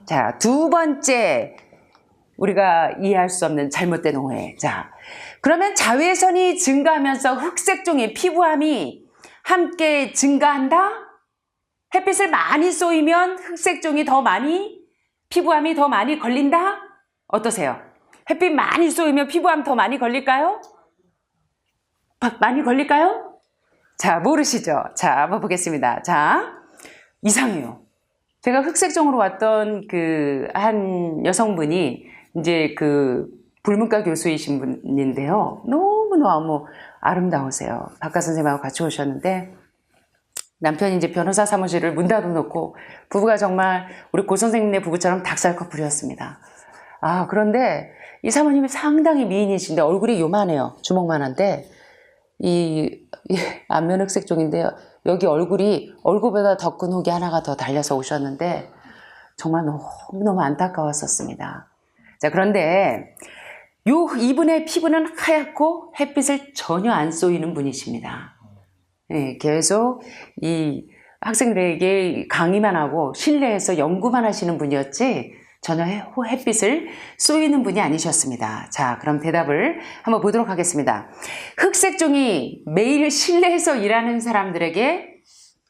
자, 두 번째 우리가 이해할 수 없는 잘못된 오해. 자, 그러면 자외선이 증가하면서 흑색종의 피부암이 함께 증가한다? 햇빛을 많이 쏘이면 흑색종이 더 많이, 피부암이 더 많이 걸린다? 어떠세요? 햇빛 많이 쏘이면 피부암 더 많이 걸릴까요? 많이 걸릴까요? 자, 모르시죠? 자, 한번 보겠습니다. 자, 이상해요. 제가 흑색종으로 왔던 그 한 여성분이 이제 그 불문과 교수이신 분인데요. 너무너무 아름다우세요. 박가 선생님하고 같이 오셨는데 남편이 이제 변호사 사무실을 문 닫아놓고 부부가 정말 우리 고 선생님네 부부처럼 닭살 커플이었습니다. 아, 그런데 이 사모님이 상당히 미인이신데 얼굴이 요만해요. 주먹만한데 이 안면 흑색종인데요. 여기 얼굴이 얼굴보다 더 큰 혹이 하나가 더 달려서 오셨는데 정말 너무너무 안타까웠었습니다. 자, 그런데 이분의 피부는 하얗고 햇빛을 전혀 안 쏘이는 분이십니다. 네, 계속 이 학생들에게 강의만 하고 실내에서 연구만 하시는 분이었지 전혀 햇빛을 쏘이는 분이 아니셨습니다. 자, 그럼 대답을 한번 보도록 하겠습니다. 흑색종이 매일 실내에서 일하는 사람들에게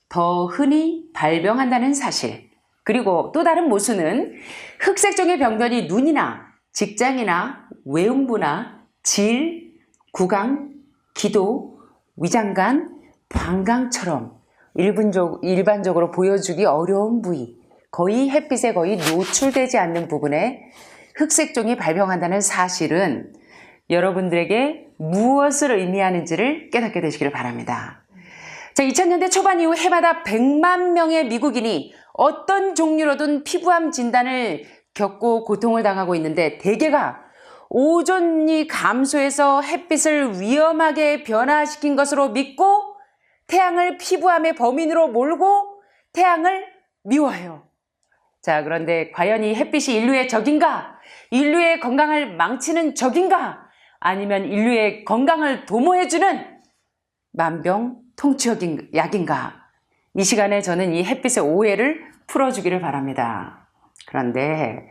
더 흔히 발병한다는 사실, 그리고 또 다른 모순은 흑색종의 병변이 눈이나 직장이나 외음부나 질, 구강, 기도, 위장관, 방광처럼 일반적으로 보여주기 어려운 부위, 거의 햇빛에 거의 노출되지 않는 부분에 흑색종이 발병한다는 사실은 여러분들에게 무엇을 의미하는지를 깨닫게 되시기를 바랍니다. 자, 2000년대 초반 이후 해마다 100만 명의 미국인이 어떤 종류로든 피부암 진단을 겪고 고통을 당하고 있는데 대개가 오존이 감소해서 햇빛을 위험하게 변화시킨 것으로 믿고 태양을 피부암의 범인으로 몰고 태양을 미워해요. 자, 그런데 과연 이 햇빛이 인류의 적인가? 인류의 건강을 망치는 적인가? 아니면 인류의 건강을 도모해주는 만병통치약인가? 이 시간에 저는 이 햇빛의 오해를 풀어주기를 바랍니다. 그런데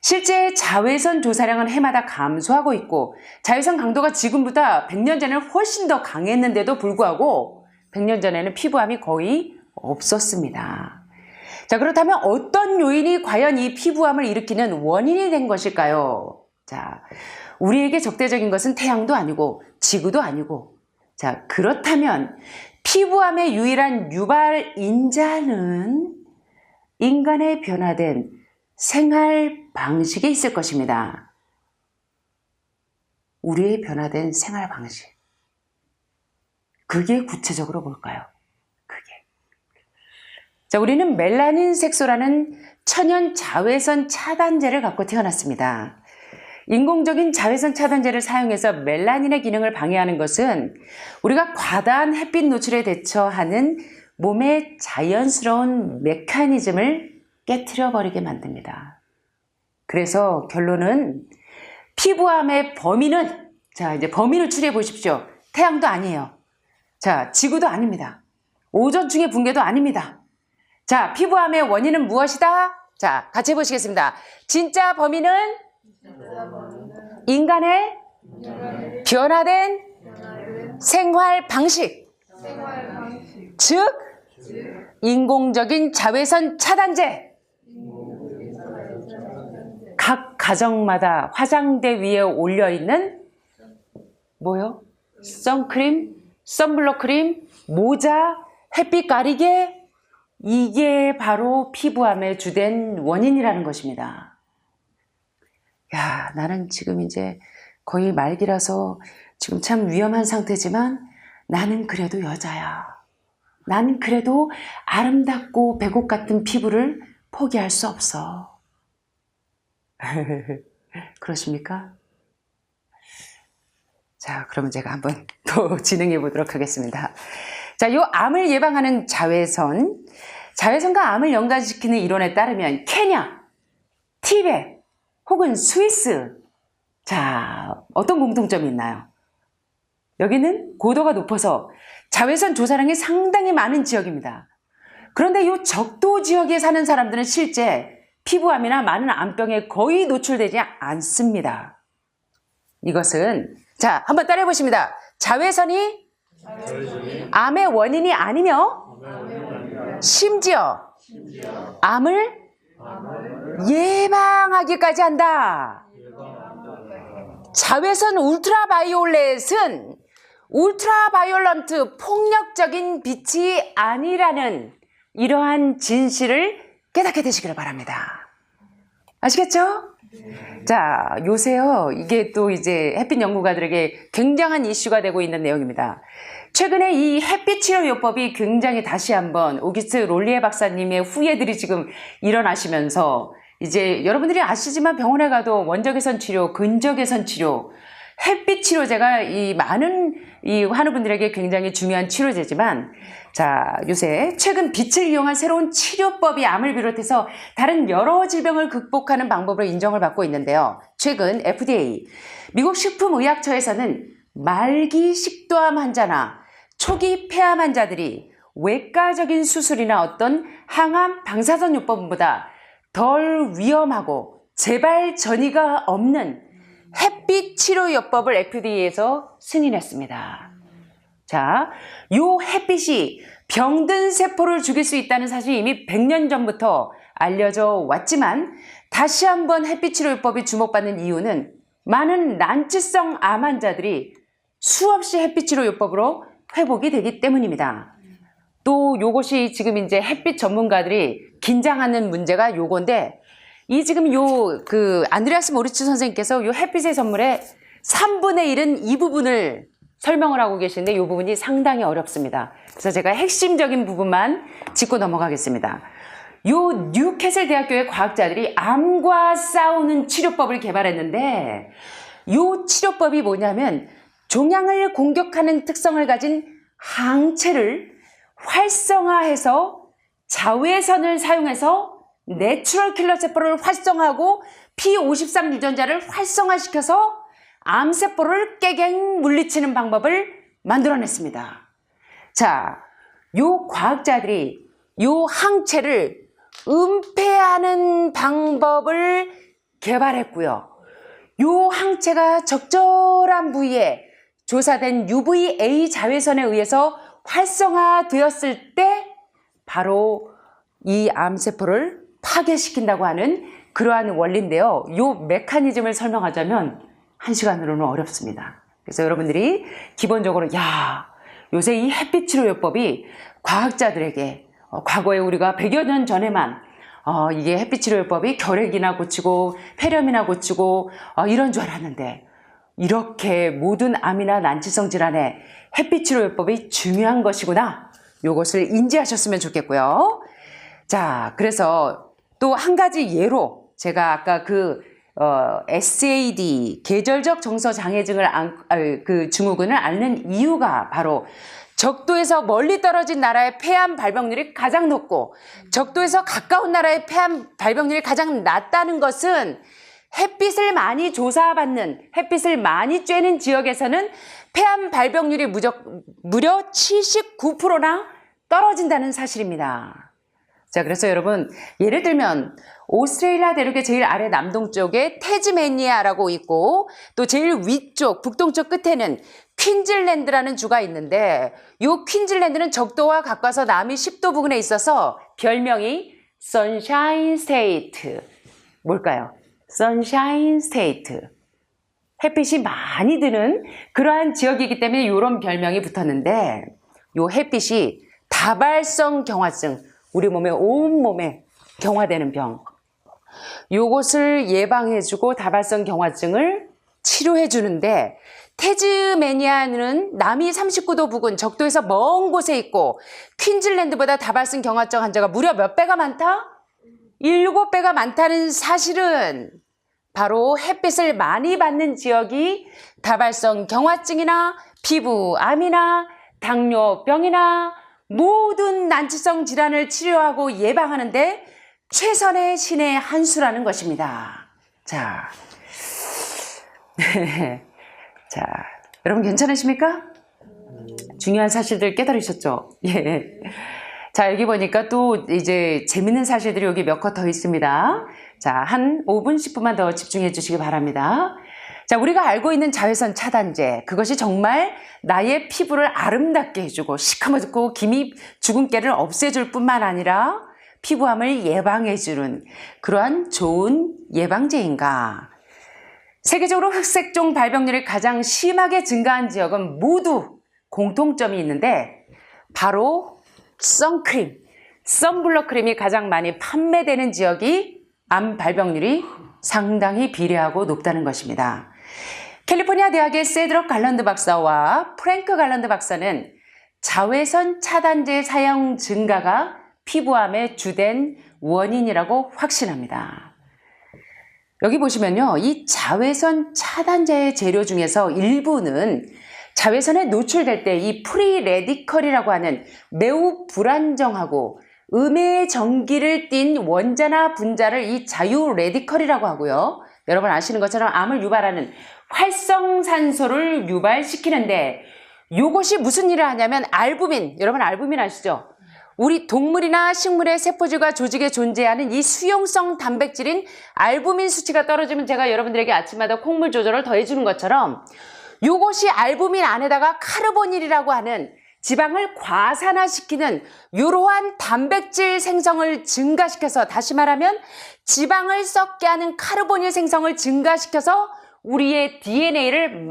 실제 자외선 조사량은 해마다 감소하고 있고 자외선 강도가 지금보다 100년 전에는 훨씬 더 강했는데도 불구하고 100년 전에는 피부암이 거의 없었습니다. 자, 그렇다면 어떤 요인이 과연 이 피부암을 일으키는 원인이 된 것일까요? 자, 우리에게 적대적인 것은 태양도 아니고 지구도 아니고, 자, 그렇다면 피부암의 유일한 유발 인자는 인간의 변화된 생활 방식에 있을 것입니다. 우리의 변화된 생활 방식. 그게 구체적으로 뭘까요? 자, 우리는 멜라닌 색소라는 천연 자외선 차단제를 갖고 태어났습니다. 인공적인 자외선 차단제를 사용해서 멜라닌의 기능을 방해하는 것은 우리가 과다한 햇빛 노출에 대처하는 몸의 자연스러운 메커니즘을 깨트려버리게 만듭니다. 그래서 결론은 피부암의 범인은, 자, 이제 범인을 추리해 보십시오. 태양도 아니에요. 자, 지구도 아닙니다. 오존층의 붕괴도 아닙니다. 자, 피부암의 원인은 무엇이다? 자, 같이 해보시겠습니다. 진짜 범인은 인간의 변화된 생활 방식. 즉, 인공적인 자외선 차단제. 각 가정마다 화장대 위에 올려있는 뭐요? 선크림, 선블럭크림, 모자, 햇빛 가리개. 이게 바로 피부암의 주된 원인이라는 것입니다. 야, 나는 지금 이제 거의 말기라서 지금 참 위험한 상태지만 나는 그래도 여자야. 나는 그래도 아름답고 백옥 같은 피부를 포기할 수 없어. 그러십니까? 자, 그러면 제가 한번 또 진행해 보도록 하겠습니다. 자, 요 암을 예방하는 자외선과 암을 연관시키는 이론에 따르면 케냐, 티베트, 혹은 스위스. 자, 어떤 공통점이 있나요? 여기는 고도가 높아서 자외선 조사량이 상당히 많은 지역입니다. 그런데 이 적도 지역에 사는 사람들은 실제 피부암이나 많은 암병에 거의 노출되지 않습니다. 이것은, 자, 한번 따라해 보십니다. 자외선이 암의 원인이 아니며 심지어 암을 예방하기까지 한다. 자외선 울트라바이올렛은 울트라바이올런트 폭력적인 빛이 아니라는 이러한 진실을 깨닫게 되시기를 바랍니다. 아시겠죠? 자, 요새요, 이게 또 이제 햇빛 연구가들에게 굉장한 이슈가 되고 있는 내용입니다. 최근에 이 햇빛 치료요법이 굉장히 다시 한번 오기스트 롤리에 박사님의 후예들이 지금 일어나시면서 이제 여러분들이 아시지만 병원에 가도 원적외선 치료, 근적외선 치료, 햇빛 치료제가 이 많은 이 환우분들에게 굉장히 중요한 치료제지만, 자, 요새 최근 빛을 이용한 새로운 치료법이 암을 비롯해서 다른 여러 질병을 극복하는 방법으로 인정을 받고 있는데요. 최근 FDA, 미국 식품의약처에서는 말기 식도암 환자나 초기 폐암 환자들이 외과적인 수술이나 어떤 항암 방사선 요법보다 덜 위험하고 재발 전이가 없는 햇빛 치료요법을 FDA에서 승인했습니다. 자, 요 햇빛이 병든 세포를 죽일 수 있다는 사실이 이미 100년 전부터 알려져 왔지만 다시 한번 햇빛 치료요법이 주목받는 이유는 많은 난치성 암 환자들이 수없이 햇빛 치료요법으로 회복이 되기 때문입니다. 또 요것이 지금 이제 햇빛 전문가들이 긴장하는 문제가 요건데, 이 지금 안드레아스 모리츠 선생님께서 요 햇빛의 선물의 3분의 1은 이 부분을 설명을 하고 계시는데 이 부분이 상당히 어렵습니다. 그래서 제가 핵심적인 부분만 짚고 넘어가겠습니다. 요 뉴캐슬 대학교의 과학자들이 암과 싸우는 치료법을 개발했는데, 요 치료법이 뭐냐면 종양을 공격하는 특성을 가진 항체를 활성화해서 자외선을 사용해서 내추럴 킬러 세포를 활성화하고 P53 유전자를 활성화시켜서 암세포를 깨갱 물리치는 방법을 만들어냈습니다. 자, 요 과학자들이 요 항체를 은폐하는 방법을 개발했고요. 요 항체가 적절한 부위에 조사된 UVA 자외선에 의해서 활성화되었을 때 바로 이 암세포를 파괴시킨다고 하는 그러한 원리인데요. 요 메커니즘을 설명하자면 1시간으로는 어렵습니다. 그래서 여러분들이 기본적으로 요새 이 햇빛 치료요법이 과학자들에게 과거에 우리가 100여 년 전에만 이게 햇빛 치료요법이 결핵이나 고치고 폐렴이나 고치고 이런 줄 알았는데, 이렇게 모든 암이나 난치성 질환에 햇빛 치료요법이 중요한 것이구나, 요것을 인지하셨으면 좋겠고요. 자, 그래서 또 한 가지 예로 제가 아까 SAD, 계절적 정서 장애증을 증후군을 앓는 이유가 바로 적도에서 멀리 떨어진 나라의 폐암 발병률이 가장 높고 적도에서 가까운 나라의 폐암 발병률이 가장 낮다는 것은 햇빛을 많이 조사받는, 햇빛을 많이 쬐는 지역에서는 폐암 발병률이 무려 79%나 떨어진다는 사실입니다. 자, 그래서 여러분, 예를 들면 오스트레일리아 대륙의 제일 아래 남동쪽에 태즈메니아라고 있고, 또 제일 위쪽 북동쪽 끝에는 퀸즐랜드라는 주가 있는데, 이 퀸즐랜드는 적도와 가까워서 남위 10도 부근에 있어서 별명이 선샤인 스테이트. 뭘까요? 선샤인 스테이트. 햇빛이 많이 드는 그러한 지역이기 때문에 이런 별명이 붙었는데, 이 햇빛이 다발성 경화증, 우리 몸의 온몸에 경화되는 병, 요것을 예방해주고 다발성 경화증을 치료해주는데, 태즈메니아는 남위 39도 부근 적도에서 먼 곳에 있고 퀸즐랜드보다 다발성 경화증 환자가 무려 몇 배가 많다? 7배가 많다는 사실은 바로 햇빛을 많이 받는 지역이 다발성 경화증이나 피부암이나 당뇨병이나 모든 난치성 질환을 치료하고 예방하는데 최선의 신의 한 수라는 것입니다. 자, 자, 여러분 괜찮으십니까? 중요한 사실들 깨달으셨죠? 예. 자, 여기 보니까 또 이제 재밌는 사실들이 여기 몇 컷 더 있습니다. 자, 한 5분, 10분만 더 집중해 주시기 바랍니다. 자, 우리가 알고 있는 자외선 차단제, 그것이 정말 나의 피부를 아름답게 해주고 시커멓고 기미 주근깨를 없애줄 뿐만 아니라 피부암을 예방해주는 그러한 좋은 예방제인가? 세계적으로 흑색종 발병률이 가장 심하게 증가한 지역은 모두 공통점이 있는데 바로 선크림, 선블럭 크림이 가장 많이 판매되는 지역이 암 발병률이 상당히 비례하고 높다는 것입니다. 캘리포니아 대학의 세드럭 갈란드 박사와 프랭크 갈란드 박사는 자외선 차단제 사용 증가가 피부암의 주된 원인이라고 확신합니다. 여기 보시면요, 이 자외선 차단제의 재료 중에서 일부는 자외선에 노출될 때 이 프리 레디컬이라고 하는 매우 불안정하고 음의 전기를 띤 원자나 분자를 이 자유 레디컬이라고 하고요. 여러분 아시는 것처럼 암을 유발하는 활성산소를 유발시키는데 이것이 무슨 일을 하냐면 알부민, 여러분 알부민 아시죠? 우리 동물이나 식물의 세포질과 조직에 존재하는 이 수용성 단백질인 알부민 수치가 떨어지면 제가 여러분들에게 아침마다 콩물 조절을 더해주는 것처럼 이것이 알부민 안에다가 카르보닐이라고 하는 지방을 과산화시키는 이러한 단백질 생성을 증가시켜서, 다시 말하면 지방을 썩게 하는 카르보닐 생성을 증가시켜서 우리의 DNA를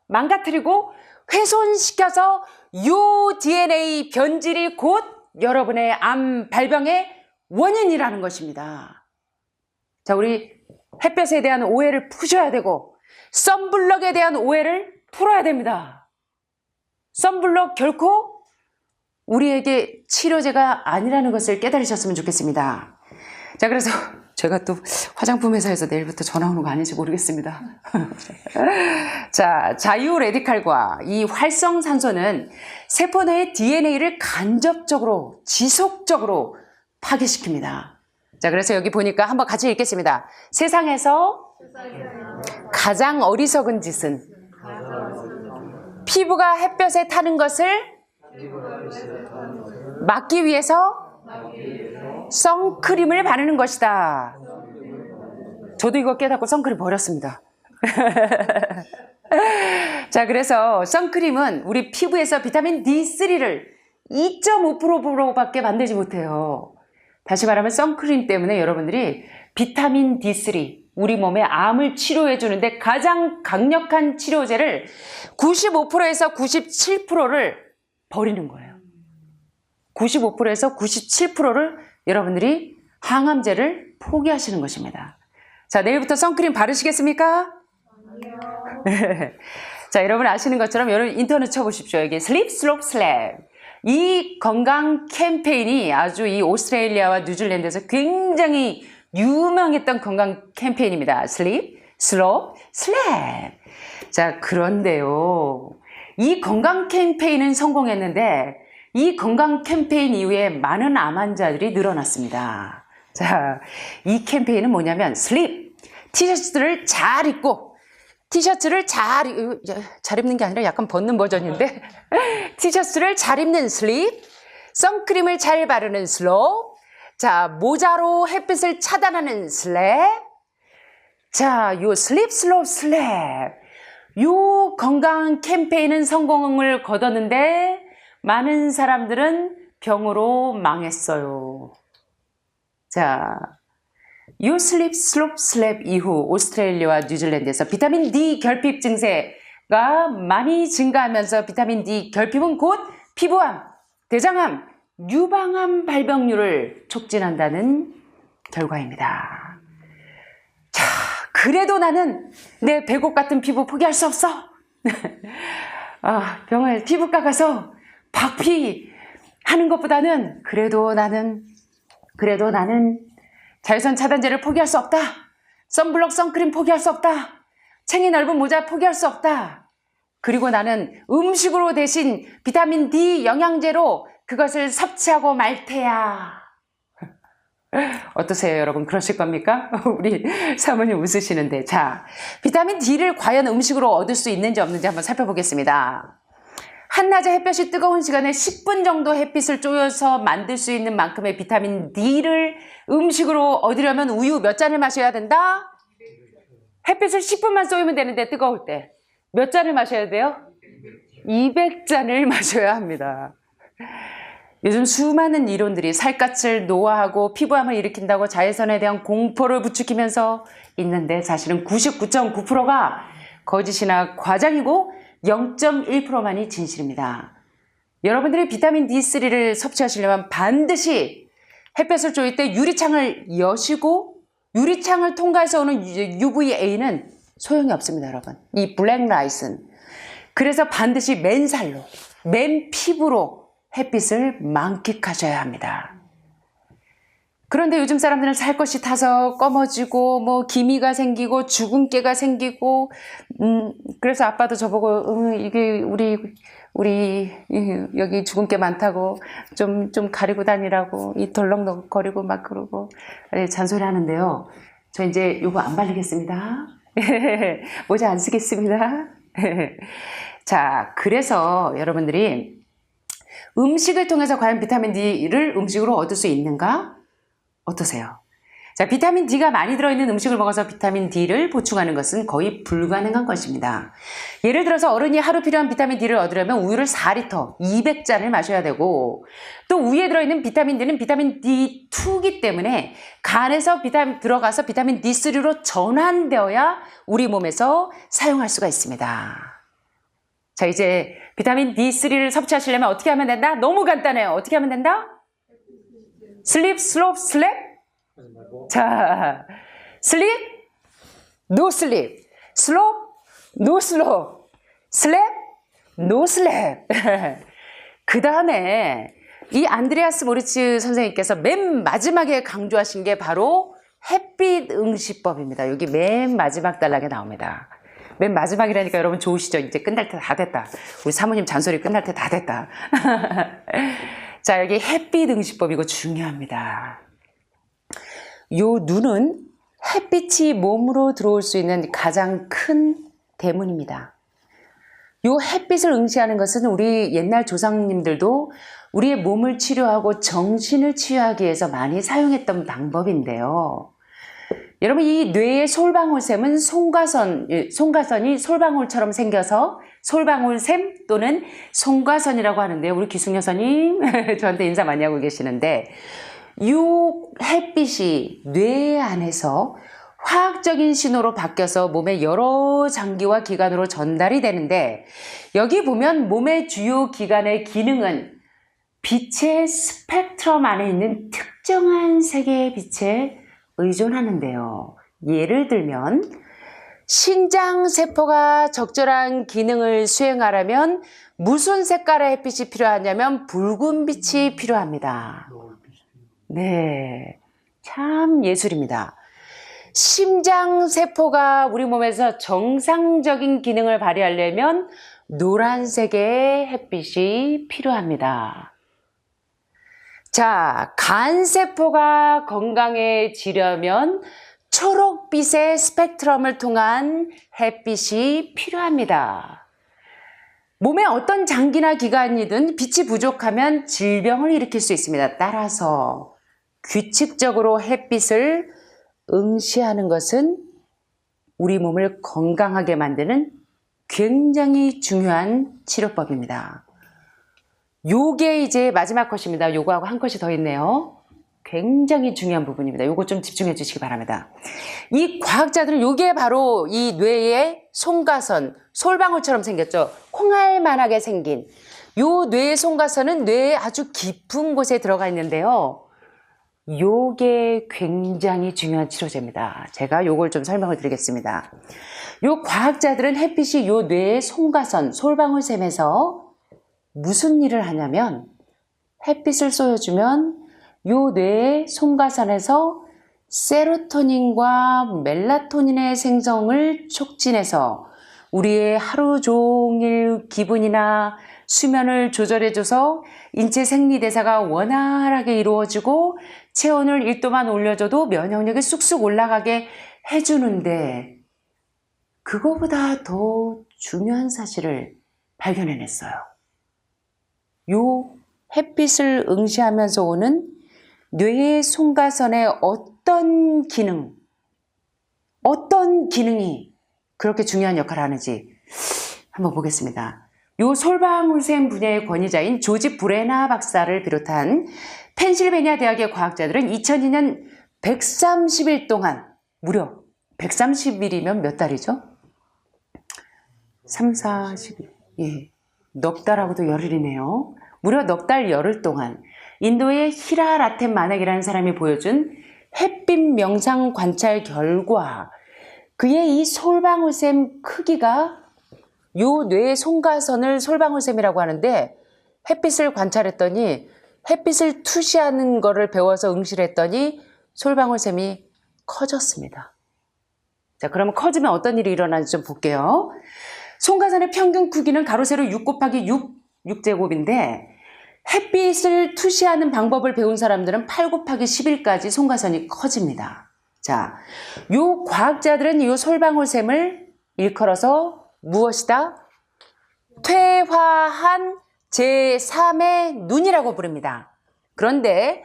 망가뜨리고 훼손시켜서 요 DNA 변질이 곧 여러분의 암 발병의 원인이라는 것입니다. 자, 우리 햇볕에 대한 오해를 푸셔야 되고 선블럭에 대한 오해를 풀어야 됩니다. 선블럭 결코 우리에게 치료제가 아니라는 것을 깨달으셨으면 좋겠습니다. 자, 그래서 제가 또 화장품 회사에서 내일부터 전화 오는 거 아닌지 모르겠습니다. 자, 자유 레디칼과 이 활성산소는 세포 내의 DNA를 간접적으로, 지속적으로 파괴시킵니다. 자, 그래서 여기 보니까 한번 같이 읽겠습니다. 세상에서 가장 어리석은 짓은 피부가 햇볕에 타는 것을 막기 위해서 선크림을 바르는 것이다. 저도 이거 깨닫고 선크림 버렸습니다. 자, 그래서 선크림은 우리 피부에서 비타민 D3를 2.5%밖에 만들지 못해요. 다시 말하면 선크림 때문에 여러분들이 비타민 D3, 우리 몸의 암을 치료해 주는데 가장 강력한 치료제를 95%에서 97%를 버리는 거예요. 95%에서 97%를 여러분들이 항암제를 포기하시는 것입니다. 자, 내일부터 선크림 바르시겠습니까? 자, 여러분 아시는 것처럼 여러분 인터넷 쳐보십시오. 여기 슬립 슬롭 슬랩. 이 건강 캠페인이 아주 이 오스트레일리아와 뉴질랜드에서 굉장히 유명했던 건강 캠페인입니다. 슬립 슬롭 슬랩. 자, 그런데요, 이 건강 캠페인은 성공했는데 이 건강 캠페인 이후에 많은 암 환자들이 늘어났습니다. 자, 이 캠페인은 뭐냐면 슬립, 티셔츠를 잘 입고, 티셔츠를 잘 입는 게 아니라 약간 벗는 버전인데 티셔츠를 잘 입는 슬립, 선크림을 잘 바르는 슬롭, 자, 모자로 햇빛을 차단하는 슬랩. 자, 요 슬립 슬롭 슬랩, 요 건강 캠페인은 성공을 거뒀는데 많은 사람들은 병으로 망했어요. 자, 요 슬립 슬롭 슬랩 이후 오스트레일리아와 뉴질랜드에서 비타민 D 결핍 증세가 많이 증가하면서 비타민 D 결핍은 곧 피부암, 대장암, 유방암 발병률을 촉진한다는 결과입니다. 자, 그래도 나는 내 배꼽 같은 피부 포기할 수 없어. 아, 피부과 가서 박피 하는 것보다는 그래도 나는 자외선 차단제를 포기할 수 없다. 선블럭 선크림 포기할 수 없다. 챙이 넓은 모자 포기할 수 없다. 그리고 나는 음식으로 대신 비타민 D 영양제로 그것을 섭취하고 말 테야. 어떠세요, 여러분? 그러실 겁니까? 우리 사모님 웃으시는데. 자, 비타민 D를 과연 음식으로 얻을 수 있는지 없는지 한번 살펴보겠습니다. 한낮에 햇볕이 뜨거운 시간에 10분 정도 햇빛을 쬐어서 만들 수 있는 만큼의 비타민 D를 음식으로 얻으려면 우유 몇 잔을 마셔야 된다? 햇빛을 10분만 쏘이면 되는데 뜨거울 때 몇 잔을 마셔야 돼요? 200잔을 마셔야 합니다. 요즘 수많은 이론들이 살갗을 노화하고 피부암을 일으킨다고 자외선에 대한 공포를 부추기면서 있는데 사실은 99.9%가 거짓이나 과장이고 0.1%만이 진실입니다. 여러분들이 비타민 D3를 섭취하시려면 반드시 햇볕을 쬐일 때 유리창을 여시고 유리창을 통과해서 오는 UVA는 소용이 없습니다, 여러분. 이 블랙라이트는. 그래서 반드시 맨살로, 맨 피부로 햇빛을 만끽하셔야 합니다. 그런데 요즘 사람들은 살 것이 타서 검어지고 뭐 기미가 생기고 주근깨가 생기고 그래서 아빠도 저보고 이게 우리 여기 주근깨 많다고 좀 가리고 다니라고 이 덜렁거리고 막 그러고 잔소리 하는데요. 저 이제 요거 안 바르겠습니다. 모자 안 쓰겠습니다. 자, 그래서 여러분들이 음식을 통해서 과연 비타민 D를 음식으로 얻을 수 있는가? 어떠세요? 자, 비타민 D가 많이 들어있는 음식을 먹어서 비타민 D를 보충하는 것은 거의 불가능한 것입니다. 예를 들어서 어른이 하루 필요한 비타민 D를 얻으려면 우유를 4리터, 200잔을 마셔야 되고 또 우유에 들어있는 비타민 D는 비타민 D2이기 때문에 간에서 들어가서 비타민 D3로 전환되어야 우리 몸에서 사용할 수가 있습니다. 자, 이제 비타민 D3를 섭취하시려면 어떻게 하면 된다? 너무 간단해요. 어떻게 하면 된다? 슬립, 슬롭, 슬랩? 자, 슬립, 노 슬립, 슬롭, 노 슬롭, 슬랩, 노 슬랩. 그 다음에 이 안드레아스 모리츠 선생님께서 맨 마지막에 강조하신 게 바로 햇빛 응시법입니다. 여기 맨 마지막 단락에 나옵니다. 맨 마지막이라니까 여러분 좋으시죠? 이제 끝날 때 다 됐다. 우리 사모님 잔소리 끝날 때 다 됐다. 자, 여기 햇빛 응시법 이거 중요합니다. 요 눈은 햇빛이 몸으로 들어올 수 있는 가장 큰 대문입니다. 요 햇빛을 응시하는 것은 우리 옛날 조상님들도 우리의 몸을 치료하고 정신을 치유하기 위해서 많이 사용했던 방법인데요. 여러분, 이 뇌의 솔방울샘은 송가선이 솔방울처럼 생겨서 솔방울샘 또는 송가선이라고 하는데요. 우리 기숙 여사님 저한테 인사 많이 하고 계시는데 이 햇빛이 뇌 안에서 화학적인 신호로 바뀌어서 몸의 여러 장기와 기관으로 전달이 되는데 여기 보면 몸의 주요 기관의 기능은 빛의 스펙트럼 안에 있는 특정한 색의 빛에 의존하는데요. 예를 들면 신장세포가 적절한 기능을 수행하려면 무슨 색깔의 햇빛이 필요하냐면 붉은 빛이 필요합니다. 네, 참 예술입니다. 심장세포가 우리 몸에서 정상적인 기능을 발휘하려면 노란색의 햇빛이 필요합니다. 자, 간세포가 건강해지려면 초록빛의 스펙트럼을 통한 햇빛이 필요합니다. 몸에 어떤 장기나 기관이든 빛이 부족하면 질병을 일으킬 수 있습니다. 따라서 규칙적으로 햇빛을 응시하는 것은 우리 몸을 건강하게 만드는 굉장히 중요한 치료법입니다. 요게 이제 마지막 컷입니다. 요거하고 한 컷이 더 있네요. 굉장히 중요한 부분입니다. 요거 좀 집중해 주시기 바랍니다. 이 과학자들은 요게 바로 이 뇌의 송가선, 솔방울처럼 생겼죠. 콩알만하게 생긴 요 뇌의 송가선은 뇌의 아주 깊은 곳에 들어가 있는데요. 요게 굉장히 중요한 치료제입니다. 제가 요걸 좀 설명을 드리겠습니다. 요 과학자들은 햇빛이 요 뇌의 송가선, 솔방울샘에서 무슨 일을 하냐면 햇빛을 쏘여주면 요 뇌의 송가선에서 세로토닌과 멜라토닌의 생성을 촉진해서 우리의 하루 종일 기분이나 수면을 조절해줘서 인체 생리대사가 원활하게 이루어지고 체온을 1도만 올려줘도 면역력이 쑥쑥 올라가게 해주는데 그거보다 더 중요한 사실을 발견해냈어요. 요 햇빛을 응시하면서 오는 뇌의 송가선의 어떤 기능이 그렇게 중요한 역할을 하는지 한번 보겠습니다. 요 솔방울샘 분야의 권위자인 조지 브레나 박사를 비롯한 펜실베니아 대학의 과학자들은 2002년 130일 동안 무려 130일이면 몇 달이죠? 3, 4, 12. 예, 넉 달하고도 열흘이네요. 무려 넉 달 열흘 동안 인도의 히라라템 마넥이라는 사람이 보여준 햇빛 명상 관찰 결과 그의 이 솔방울샘 크기가 요 뇌의 송가선을 솔방울샘이라고 하는데 햇빛을 관찰했더니 햇빛을 투시하는 거를 배워서 응시를 했더니 솔방울샘이 커졌습니다. 자, 그러면 커지면 어떤 일이 일어나는지 좀 볼게요. 송가선의 평균 크기는 가로 세로 6 곱하기 6제곱인데 햇빛을 투시하는 방법을 배운 사람들은 8 곱하기 11까지 송가선이 커집니다. 자, 요 과학자들은 이 솔방울샘을 일컬어서 무엇이다? 퇴화한 제3의 눈이라고 부릅니다. 그런데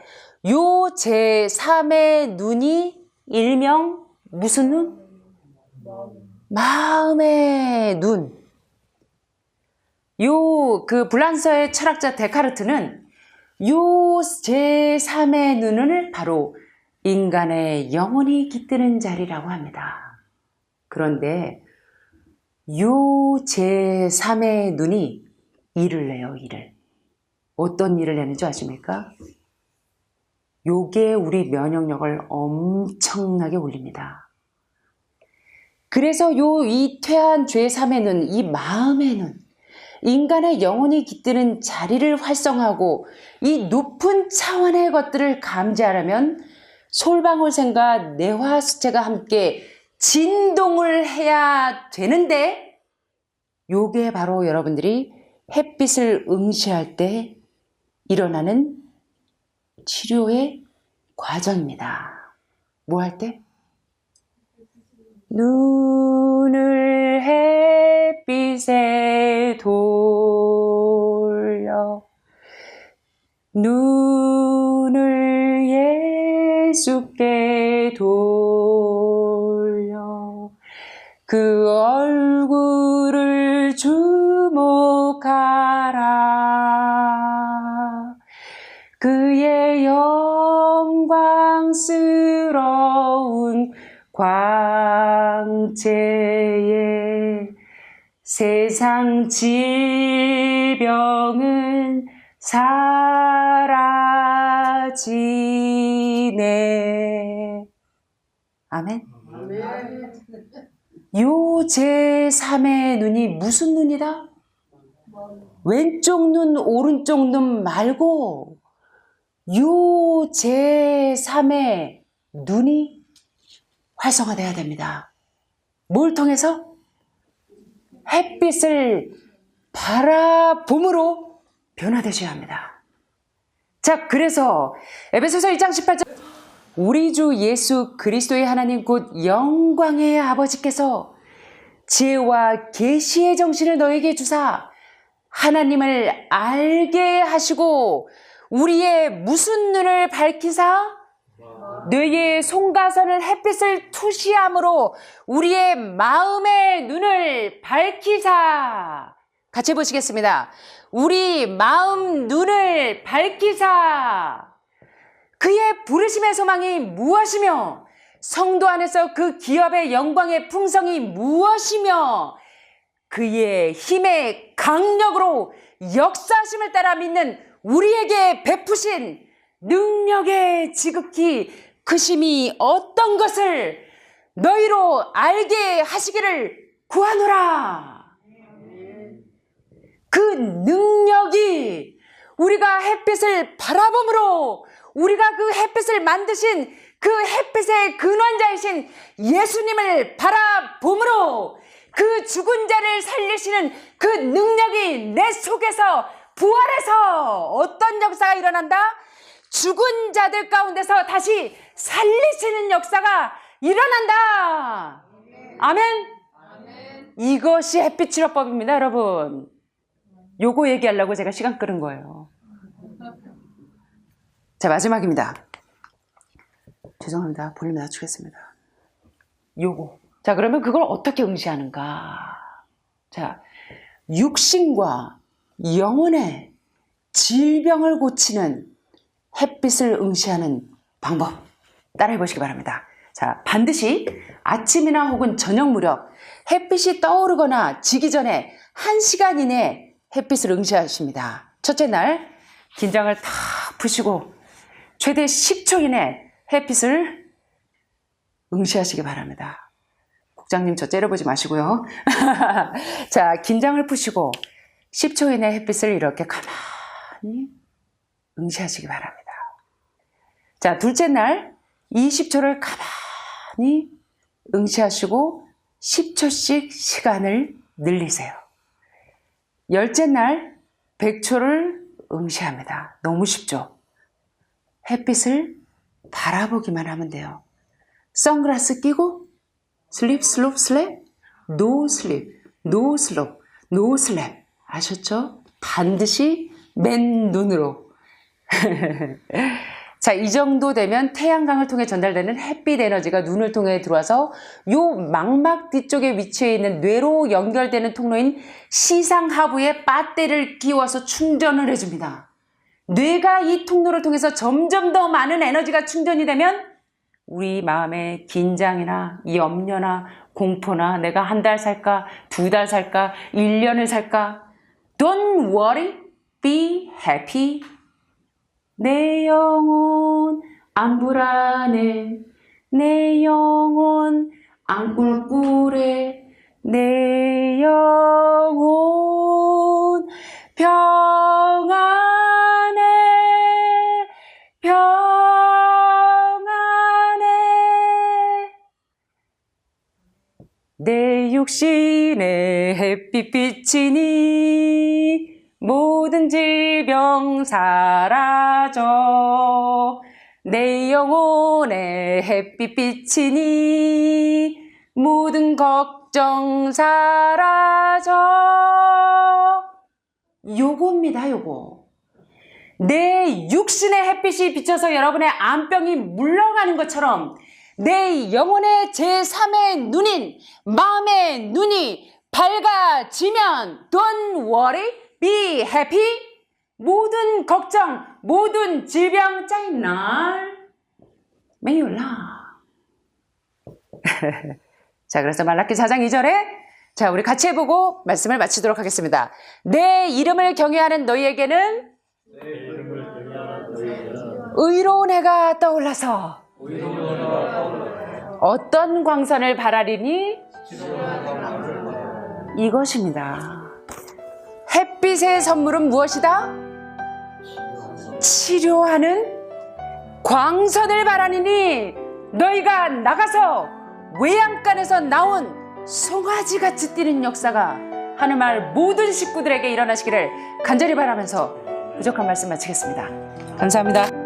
요 제3의 눈이 일명 무슨 눈? 마음의 눈. 요 불란서의 철학자 데카르트는 요 제3의 눈을 바로 인간의 영혼이 깃드는 자리라고 합니다. 그런데 요 제3의 눈이 일을 내요, 일을. 어떤 일을 내는 줄 아십니까? 요게 우리 면역력을 엄청나게 올립니다. 그래서 이 퇴한 제3의 눈, 이 마음의 눈, 인간의 영혼이 깃드는 자리를 활성화하고 이 높은 차원의 것들을 감지하려면 솔방울샘과 뇌화수체가 함께 진동을 해야 되는데 요게 바로 여러분들이 햇빛을 응시할 때 일어나는 치료의 과정입니다. 뭐 할 때? 눈을 햇빛에 돌려 눈을 예수께 돌려 그 얼굴을 주목하라 그의 영광스러운 광채에 세상 질병은 사라지네. 아멘. 요 제3의 눈이 무슨 눈이다? 왼쪽 눈, 오른쪽 눈 말고 요 제3의 눈이 활성화돼야 됩니다. 뭘 통해서? 햇빛을 바라봄으로 변화되셔야 합니다. 자, 그래서 에베소서 1장 18절 우리 주 예수 그리스도의 하나님 곧 영광의 아버지께서 지혜와 계시의 정신을 너에게 주사 하나님을 알게 하시고 우리의 무슨 눈을 밝히사? 뇌의 송가선을 햇빛을 투시함으로 우리의 마음의 눈을 밝히사. 같이 보시겠습니다. 우리 마음 눈을 밝히사. 그의 부르심의 소망이 무엇이며 성도 안에서 그 기업의 영광의 풍성이 무엇이며 그의 힘의 강력으로 역사심을 따라 믿는 우리에게 베푸신 능력의 지극히 크심이 어떤 것을 너희로 알게 하시기를 구하노라. 그 능력이 우리가 햇빛을 바라봄으로 우리가 그 햇빛을 만드신 그 햇빛의 근원자이신 예수님을 바라봄으로 그 죽은 자를 살리시는 그 능력이 내 속에서 부활해서 어떤 역사가 일어난다? 죽은 자들 가운데서 다시 살리시는 역사가 일어난다. 아멘. 이것이 햇빛 치료법입니다, 여러분. 요거 얘기하려고 제가 시간 끌은 거예요. 자, 마지막입니다. 죄송합니다. 볼륨 낮추겠습니다. 요거. 자, 그러면 그걸 어떻게 응시하는가? 자, 육신과 영혼의 질병을 고치는 햇빛을 응시하는 방법 따라해 보시기 바랍니다. 자, 반드시 아침이나 혹은 저녁 무렵 햇빛이 떠오르거나 지기 전에 1시간 이내 햇빛을 응시하십니다. 첫째 날 긴장을 다 푸시고 최대 10초 이내 햇빛을 응시하시기 바랍니다. 국장님 저 째려보지 마시고요. 자, 긴장을 푸시고 10초 이내 햇빛을 이렇게 가만히 응시하시기 바랍니다. 자, 둘째 날 20초를 가만히 응시하시고 10초씩 시간을 늘리세요. 열째 날 100초를 응시합니다. 너무 쉽죠? 햇빛을 바라보기만 하면 돼요. 선글라스 끼고 슬립, 슬롭, 슬랩, 노 슬립, 노 슬롭, 노 슬랩. 아셨죠? 반드시 맨눈으로. 자, 이 정도 되면 태양광을 통해 전달되는 햇빛 에너지가 눈을 통해 들어와서 요 망막 뒤쪽에 위치해 있는 뇌로 연결되는 통로인 시상하부에 배터리를 끼워서 충전을 해줍니다. 뇌가 이 통로를 통해서 점점 더 많은 에너지가 충전이 되면 우리 마음의 긴장이나 염려나 공포나 내가 한 달 살까, 2달 살까, 1년을 살까. Don't worry, be happy. 내 영혼 안 불안해, 내 영혼 안 꿀꿀해, 내 영혼 평안해, 평안해. 내 육신에 햇빛 비치니 모든 질병 사라져. 내 영혼에 햇빛 비치니 모든 걱정 사라져. 요겁니다, 요거. 내 육신의 햇빛이 비쳐서 여러분의 암병이 물러가는 것처럼 내 영혼의 제3의 눈인 마음의 눈이 밝아지면 Don't worry, be happy. 모든 걱정, 모든 질병 짜인 날 메이올라. 자, 그래서 말라기 4장 2절에 자, 우리 같이 해보고 말씀을 마치도록 하겠습니다. 내 이름을 경외하는 너희에게는 의로운 해가 떠올라서 어떤 광선을 바라리니 이것입니다. 햇빛의 선물은 무엇이다? 치료하는 광선을 바라니니 너희가 나가서 외양간에서 나온 송아지같이 뛰는 역사가 하늘마을 모든 식구들에게 일어나시기를 간절히 바라면서 부족한 말씀 마치겠습니다. 감사합니다.